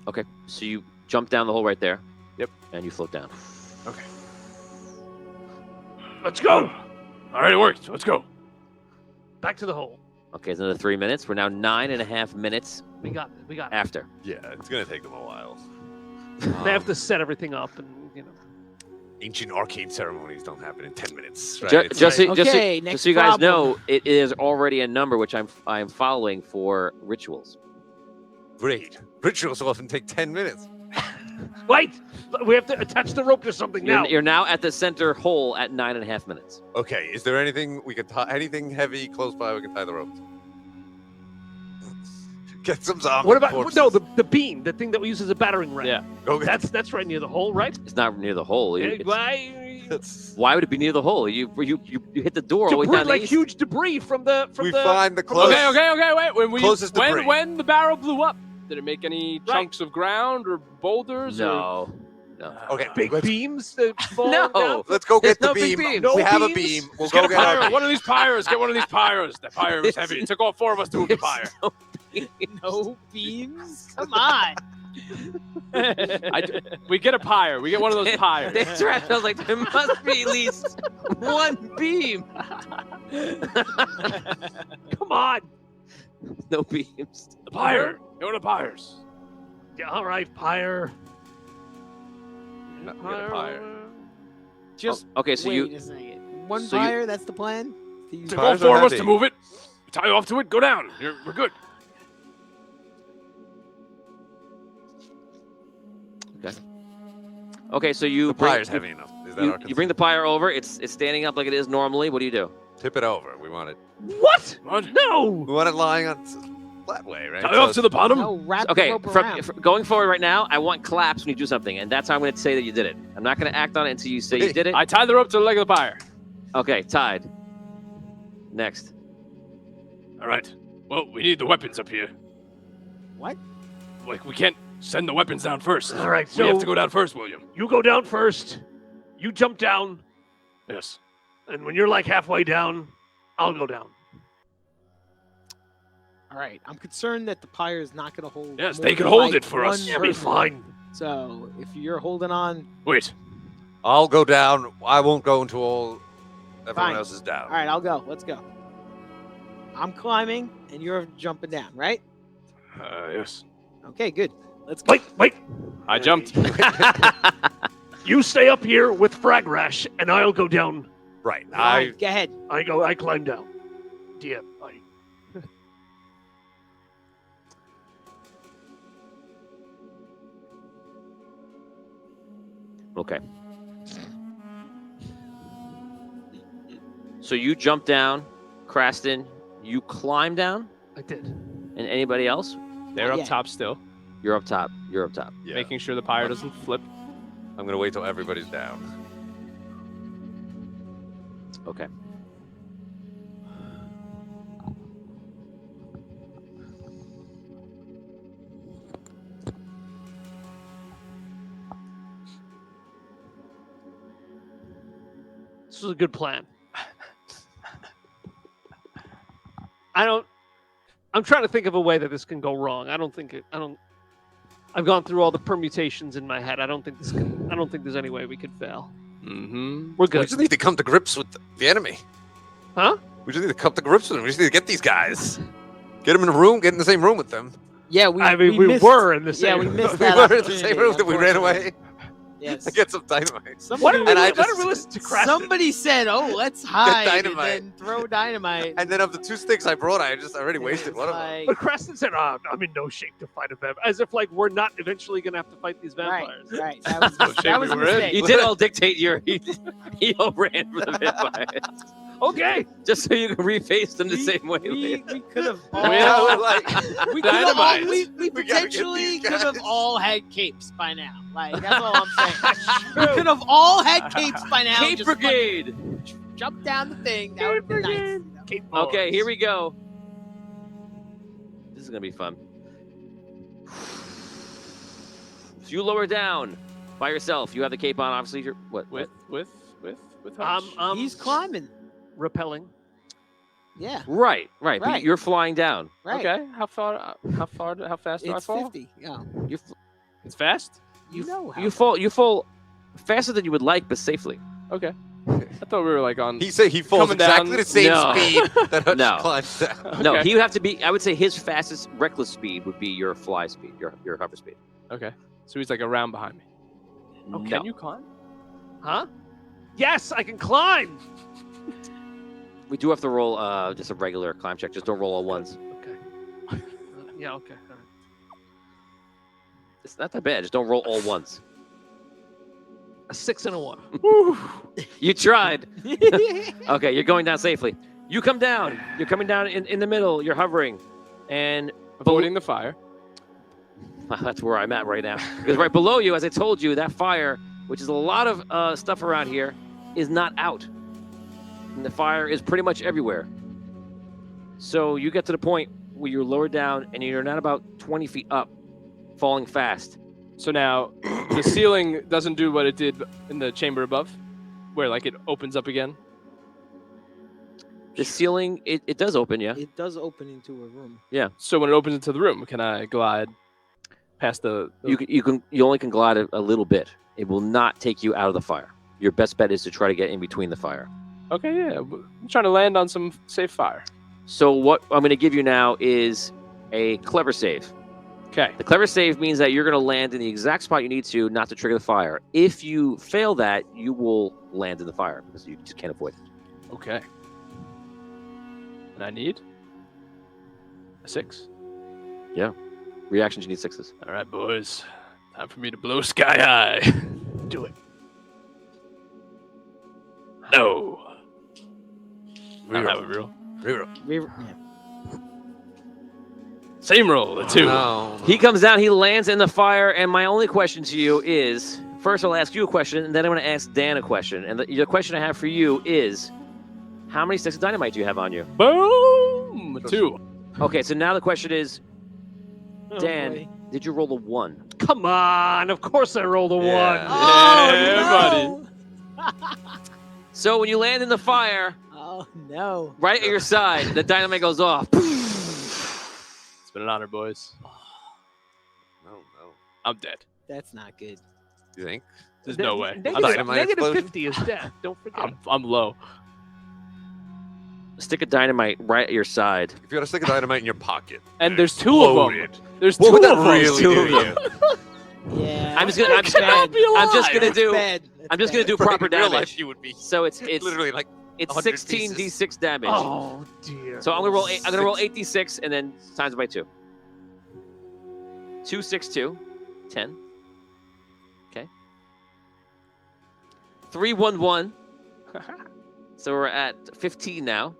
Okay. So you jump down the hole right there. Yep. And you float down. Okay. let's go All right, it worked. Let's go. back to the hole. Okay, it's another 3 minutes. We're now 9.5 minutes We got it. after. Yeah, it's gonna take them a while. They have to set everything up, and Ancient arcane ceremonies don't happen in 10 minutes. Ju- Right? It's just, like- so, just, so, Okay, just next so you guys problem. know, it is already a number which I'm following for rituals. great. Rituals often take 10 minutes. wait. We have to attach the rope to something now. You're now at the center hole at 9.5 minutes. Okay, is there anything we could tie? Anything heavy close by we can tie the rope to? Get some zombies. What about the beam, the thing that we use as a battering ram? Yeah. Go get That's right near the hole, right? It's not near the hole. Eh, It's- why? That's- why would it be near the hole? You hit the door all the way Debris, down like the east. huge debris from the we find the from close. Okay. Wait. Closest debris. When the barrel blew up, did it make any chunks of ground or boulders? Or... No. Okay, big let's, beams that fall No. down. let's go There's get the no big beam. beams. No we have a beams? beam. We'll Let's get go a get our pyre. One of these pyres. Get one of these pyres. That pyre was heavy. It took all 4 of us to move the pyre. No beams? Come on. We get a pyre. We get one of those pyres. That's right. I was like, there must be at least one beam. Come on. No beams. The pyre. Go to pyres. Yeah, all right, Pyre. No, we got a pyre. Just Okay, so wait you a second. One so you- fire, that's the plan? To use Took Pyres all are 4 of us to heavy. move it. Tie you off to it. Go down. We're good. okay, so you The bring, pyre's heavy enough. Is that our you bring the pyre over. It's standing up like it is normally. What do you do? Tip it over. We want it. What? What? No. We want it lying on flat way, right? Tie So off to the bottom. No, wrap the Okay, rope from around. going forward right now, I want claps when you do something, and that's how I'm going to say that you did it. I'm not going to act on it until you say you did it. I tied the rope to the leg of the pyre. Okay, tied. Next. All right. Well, we need the weapons up here. What? Like, we can't send the weapons down first. All right, We have so- to go down first, William. You go down first. You jump down, Yes. and when you're like halfway down, I'll go down. All right, I'm concerned that the pyre is not going to hold. Yes, more they can than, hold like, it for us. one It'll be person. fine. So if you're holding on, Wait. I'll go down. I won't go until everyone Fine. else is down. all right, I'll go. Let's go. I'm climbing, and you're jumping down, right? Yes. Okay, good. Let's go. Wait. I jumped. You stay up here with Frag Rash, and I'll go down. Right. All right, go ahead. I climb down. DM. Okay. So you jump down, Craston. You climb down, I did. and anybody else? They're Not up yet. top still, You're up top. You're up top. Yeah. making sure the pyre doesn't flip. I'm gonna wait till everybody's down. Okay. This was a good plan. I'm trying to think of a way that this can go wrong. I've gone through all the permutations in my head. I don't think there's any way we could fail. Mm-hmm. We're We good. just need to come to grips with the enemy. Huh? We just need to come to grips with them. We just need to get these guys. Get them in a room. Get in the same room with them. Yeah, we we missed, were in the Yeah, same. we missed We that. were in the same opportunity, room that we ran away. unfortunately. Yes. I get some dynamite. Somebody, And I Why just- don't we listen to Craston? somebody said, "Oh, let's hide dynamite. and then throw dynamite." And then of the 2 sticks I brought, I already wasted It's one of them. like- But Creston said, I'm in no shape to fight a vampire. As if, like, we're not eventually going to have to fight these Right, vampires. right. That was, No shape that was we a were in. mistake. You did all dictate your. He all ran for the vampires, Okay. just so you can reface them the same way. We could have all. Yeah, we're like, we could have all. Dynamite. We We gotta get potentially these could have guys. all had capes by now. Like that's all I'm saying. We could have all had capes by now. Cape just fucking Brigade. jump down the thing. That would have been nice. Cape Okay, Boys. here we go. This is gonna be fun. So you lower down by yourself. You have the cape on, obviously. You're what? With how much? He's climbing. Repelling. Yeah, Right. But Right. you're flying down. right. Okay, how fast do I It's fall? 50. Yeah. You It's fast. You know how. you fall faster than you would like, but safely. Okay. I thought we were like on. he said he falls Coming exactly down- the same No. speed that Hutch No. climbs down. No, Okay. he would have to be. I would say his fastest reckless speed would be your fly speed, your hover speed. Okay, so he's like around behind me. No. Can you climb? Huh? Yes, I can climb. We do have to roll just a regular climb check. Just don't roll all ones. Okay. Yeah, okay. All right. It's not that bad. Just don't roll all ones. A 6 and a 1. You tried. Okay, you're going down safely. You come down. You're coming down in the middle. You're hovering. And Avoiding the fire. that's where I'm at right now. Because right below you, as I told you, that fire, which is a lot of stuff around here, is not out. And the fire is pretty much everywhere. So you get to the point where you're lowered down and you're not about 20 feet up, falling fast. So now the ceiling doesn't do what it did in the chamber above, where like it opens up again. The ceiling, it does open, yeah. It does open into a room. So when it opens into the room, can I glide past the You only can glide a little bit. It will not take you out of the fire. Your best bet is to try to get in between the fire. Okay, yeah. I'm trying to land on some safe fire. So what I'm going to give you now is a clever save. Okay. The clever save means that you're going to land in the exact spot you need to, not to trigger the fire. If you fail that, you will land in the fire because you just can't avoid it. Okay. And I need a 6. Reactions, you need 6s. All right, boys. Time for me to blow sky high. Do it. No. Not how we roll. Same roll, a 2. No. He comes down, he lands in the fire, and my only question to you is, first I'll ask you a question, and then I'm going to ask Dan a question. And the question I have for you is, how many sticks of dynamite do you have on you? Boom! 2. Okay, so now the question is, Oh, Dan, boy. did you roll a 1? Come on. Of course I rolled a Yeah. 1. Oh, Yeah, no. So when you land in the fire, Oh, no. right at your side, the dynamite goes off. It's been an honor, boys. No. I'm dead. That's not good. You think? There's no way. Dynamite Negative explosion? 50 is death. Don't forget. I'm low. A stick of dynamite right at your side. If you had a stick of dynamite in your pocket, And there's 2 of them. loaded, There's 2 what would of that them. really Two do of to you? Yeah. I'm just gonna do Bad. I'm just gonna do proper In real life, damage. you would be So it's literally like it's 100 16 pieces. d6 damage. Oh, dear. So I'm gonna roll 8d6 and then times it by 2. 2, 6, 2, 10. Okay. 3, 1, 1. So we're at 15 now.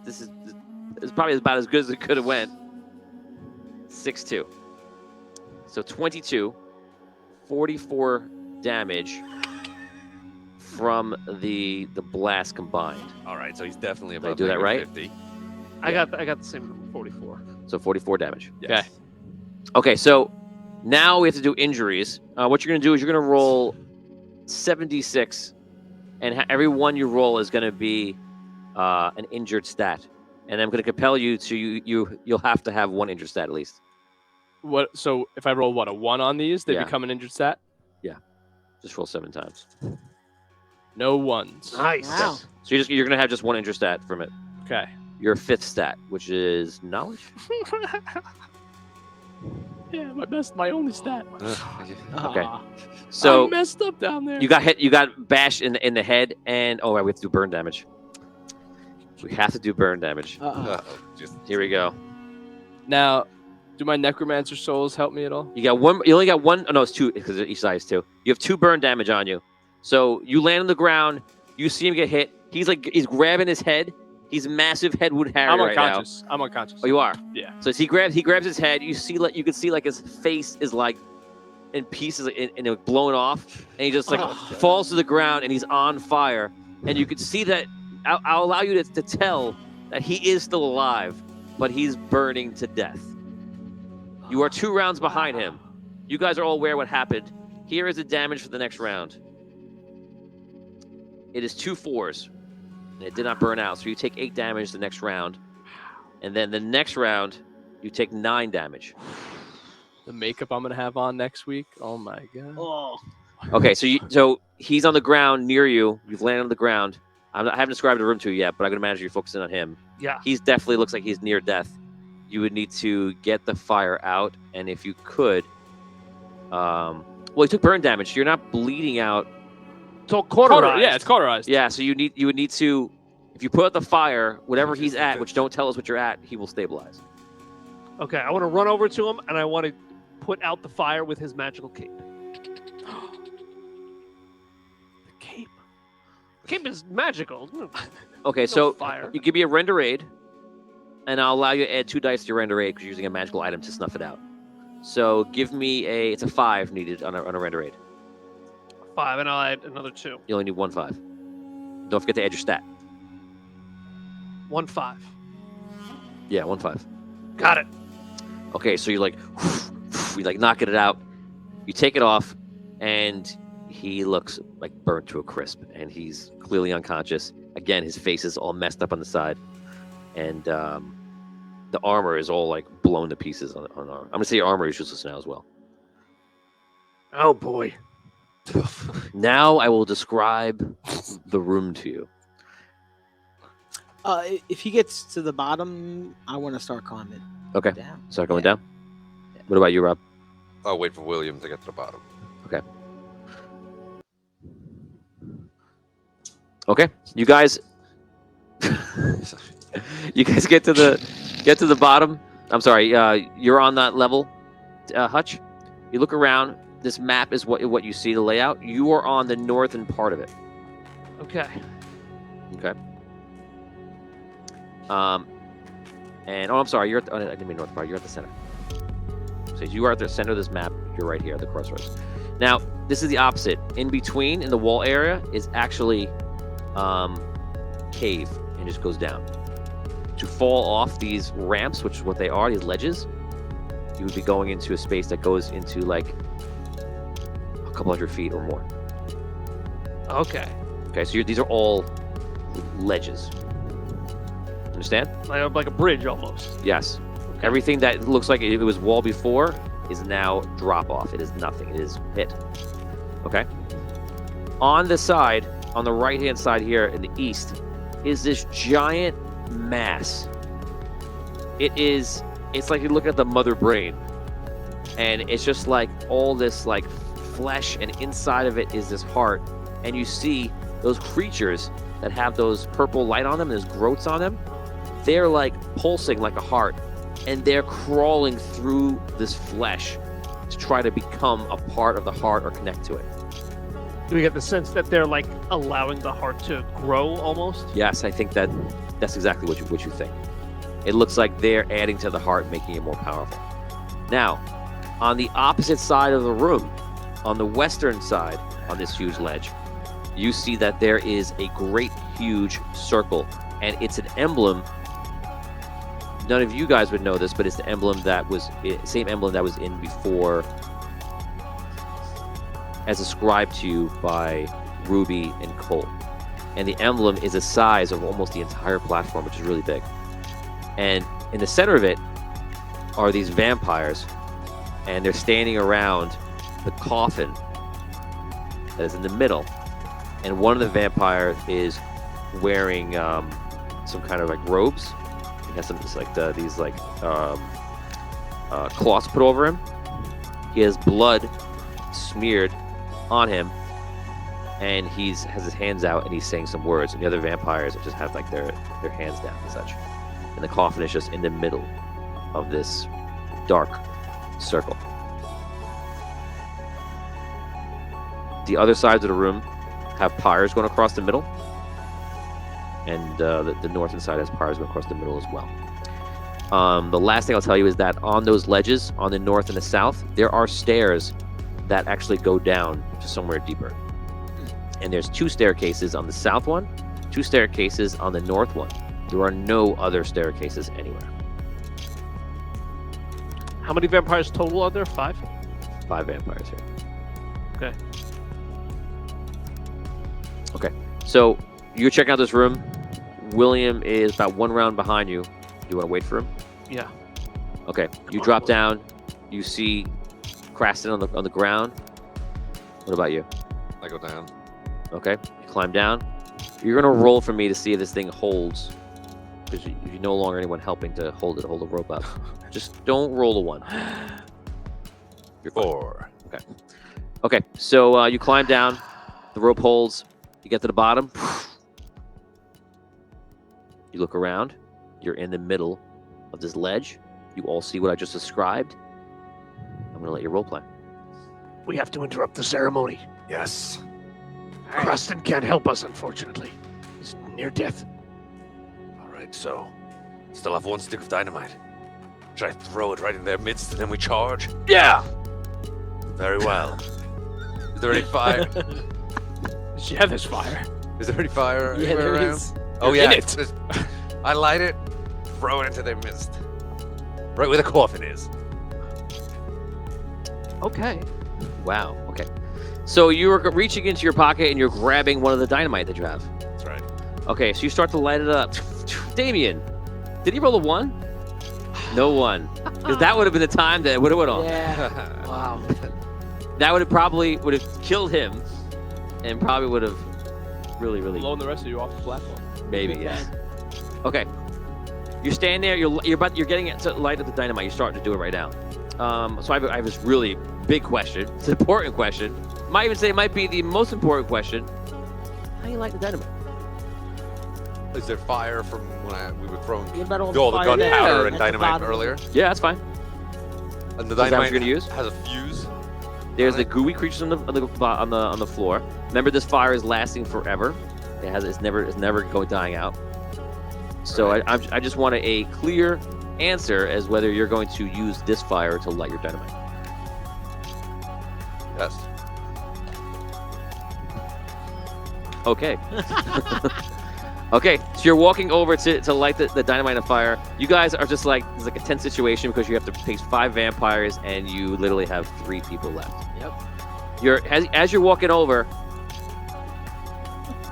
This is probably about as good as it could have went. 6, 2. So 22, 44 damage from the blast combined. All right, so he's definitely I above do that right? 50. I got the same number, 44. So 44 damage. Yes. Okay, so now we have to do injuries. What you're going to do is you're going to roll 76, and every one you roll is going to be an injured stat. And I'm going to compel you to you'll have to have one injured stat at least. What? So if I roll a 1 on these, they Yeah. become an injured stat? Just roll 7 times. No 1s. Nice. Wow. So you're going to have just one injured stat from it. Okay. Your 5th stat, which is knowledge. Yeah, my only stat. Okay. Aw. So I messed up down there. you got hit. You got bashed in the head, and right, we have to do burn damage. We have to do burn damage. Uh-oh, just Here we go. Now, do my necromancer souls help me at all? You got one. You only got one. Oh, no, it's 2 because each side is 2. You have 2 burn damage on you. So you land on the ground. You see him get hit. He's grabbing his head. He's massive head would Harry I'm right now. unconscious. I'm unconscious. Oh, you are. Yeah. So as he grabs his head. You can see like his face is like in pieces and blown off, and he just like falls to the ground and he's on fire. And you can see that. I'll allow you to tell that he is still alive, but he's burning to death. You are 2 rounds behind him. You guys are all aware what happened. Here is the damage for the next round. It is 2 4s. And it did not burn out, so you take 8 damage the next round. And then the next round, you take 9 damage. The makeup I'm gonna have on next week. Oh my god. Oh. Okay, so he's on the ground near you. You've landed on the ground. I haven't described the room to you yet, but I'm going to imagine you're focusing on him. Yeah. He's definitely looks like he's near death. You would need to get the fire out, and if you could, well, he took burn damage. So you're not bleeding out. It's all cauterized. Yeah, it's cauterized. Yeah, so you would need to, if you put out the fire, whatever he's at, which don't tell us what you're at, he will stabilize. Okay, I want to run over to him, and I want to put out the fire with his magical cape. The cape. Cape is magical. Okay, No so fire. you give me a render aid, and I'll allow you to add 2 dice to your render aid because you're using a magical item to snuff it out. So give me it's a 5 needed on a render aid. 5, and I'll add another 2. You only need 1 5. Don't forget to add your stat. 1 5. Yeah, 1 5. Got it. Okay, so you're like, you like knocking it out. You take it off, and he looks like burnt to a crisp, and he's clearly unconscious. Again, his face is all messed up on the side, and the armor is all like blown to pieces on armor. I'm gonna say your armor is useless now as well. Oh boy. Now I will describe the room to you. If he gets to the bottom, I want to start climbing. Okay. Down. Start going Yeah. down. What about you, Rob? I'll wait for William to get to the bottom. Okay. You guys get to the bottom. I'm sorry. You're on that level, Hutch. You look around. This map is what you see, the layout. You are on the northern part of it. Okay. Okay. And I'm sorry. You're at I didn't mean north part. You're at the center. So you are at the center of this map. You're right here at the crossroads. Now, this is the opposite. In between, in the wall area, is actually cave, and just goes down. To fall off these ramps, which is what they are, these ledges, you would be going into a space that goes into like a couple hundred feet or more. Okay. Okay, so these are all ledges. Understand? Like a bridge almost. Yes. Everything that looks like it was wall before is now drop off. It is nothing. It is pit. Okay? On the side, on the right-hand side here in the east, is this giant mass. It's like you look at the mother brain, and it's just like all this like flesh, and inside of it is this heart, and you see those creatures that have those purple light on them, and there's growths on them. They're like pulsing like a heart, and they're crawling through this flesh to try to become a part of the heart or connect to it. Do we get the sense that they're like allowing the heart to grow almost? Yes, I think that's exactly what you think. It looks like they're adding to the heart, making it more powerful. Now, on the opposite side of the room, on the western side, on this huge ledge, you see that there is a great huge circle, and it's an emblem. None of you guys would know this, but it's the emblem same emblem that was in before, as ascribed to you by Ruby and Cole. And the emblem is the size of almost the entire platform, which is really big. And in the center of it are these vampires, and they're standing around the coffin that is in the middle. And one of the vampires is wearing some kind of like robes. He has some these cloths put over him. He has blood smeared on him, and has his hands out, and he's saying some words. And the other vampires just have like their hands down and such. And the coffin is just in the middle of this dark circle. The other sides of the room have pyres going across the middle, and the northern side has pyres going across the middle as well. The last thing I'll tell you is that on those ledges, on the north and the south, there are stairs that actually go down to somewhere deeper. And there's 2 staircases on the south one, 2 staircases on the north one. There are no other staircases anywhere. How many vampires total are there? 5? 5 vampires here. Okay. Okay. So you're checking out this room. William is about 1 round behind you. Do you want to wait for him? Yeah. Okay. You drop down. You see Craston on the ground. What about you? I go down. Okay. You climb down. You're gonna roll for me to see if this thing holds, because you're no longer anyone helping to hold the rope up. Just don't roll a 1. You're fine. 4. Okay. Okay. So you climb down. The rope holds. You get to the bottom. You look around. You're in the middle of this ledge. You all see what I just described. I'm gonna let you role play. We have to interrupt the ceremony. Yes. Cruston can't help us, unfortunately. He's near death. All right, so still have 1 stick of dynamite. Should I throw it right in their midst and then we charge? Yeah! Very well. Is there any fire? Yeah, there's fire. Is there any fire Yeah, anywhere there around? is. Oh You're yeah. in it. there's- I light it, throw it into their midst. Right where the coffin is. Okay. Wow. Okay. So you're reaching into your pocket and you're grabbing one of the dynamite that you have. That's right. Okay. So you start to light it up. Damien, did he roll a 1? No 1. Because that would have been the time that it would have went off. Yeah. Wow. That would have killed him, and probably would have really Blowing the rest of you off the platform. maybe, yes. Okay. You're standing there. You're getting it to light up the dynamite. You're starting to do it right now. So I have this really big question. It's an important question. Might even say it might be the most important question. How do you light the dynamite? Is there fire from when we were throwing What about all the fire gunpowder at and the dynamite bottom? earlier? Yeah, that's fine. And the Is that what dynamite you're gonna use? has a fuse. There's on the it? gooey creatures on the floor. Remember, this fire is lasting forever. It's never going dying out. So Right. I just wanted a clear answer as whether you're going to use this fire to light your dynamite. Yes. Okay. Okay, so you're walking over to light the dynamite on fire. You guys are just like, it's like a tense situation because you have to face 5 vampires and you literally have 3 people left. Yep. As you're walking over,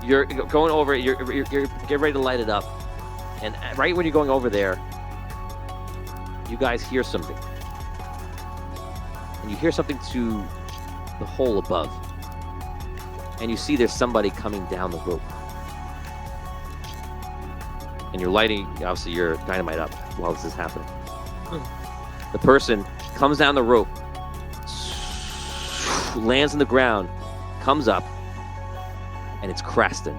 you're going over, you're getting ready to light it up. And right when you're going over there, you guys hear something. And you hear something to the hole above. And you see there's somebody coming down the rope. And you're lighting, obviously, your dynamite up while this is happening. The person comes down the rope, lands on the ground, comes up, and it's Creston.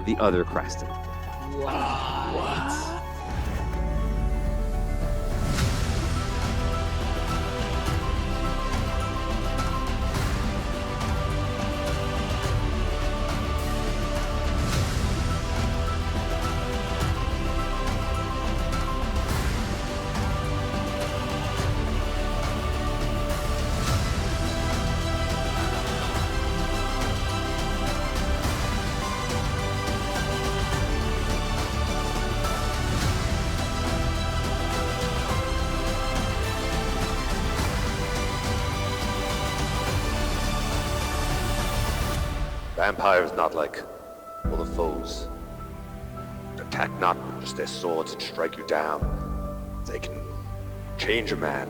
The other Creston. Vampires not like all the foes. Attack not with just their swords and strike you down. They can change a man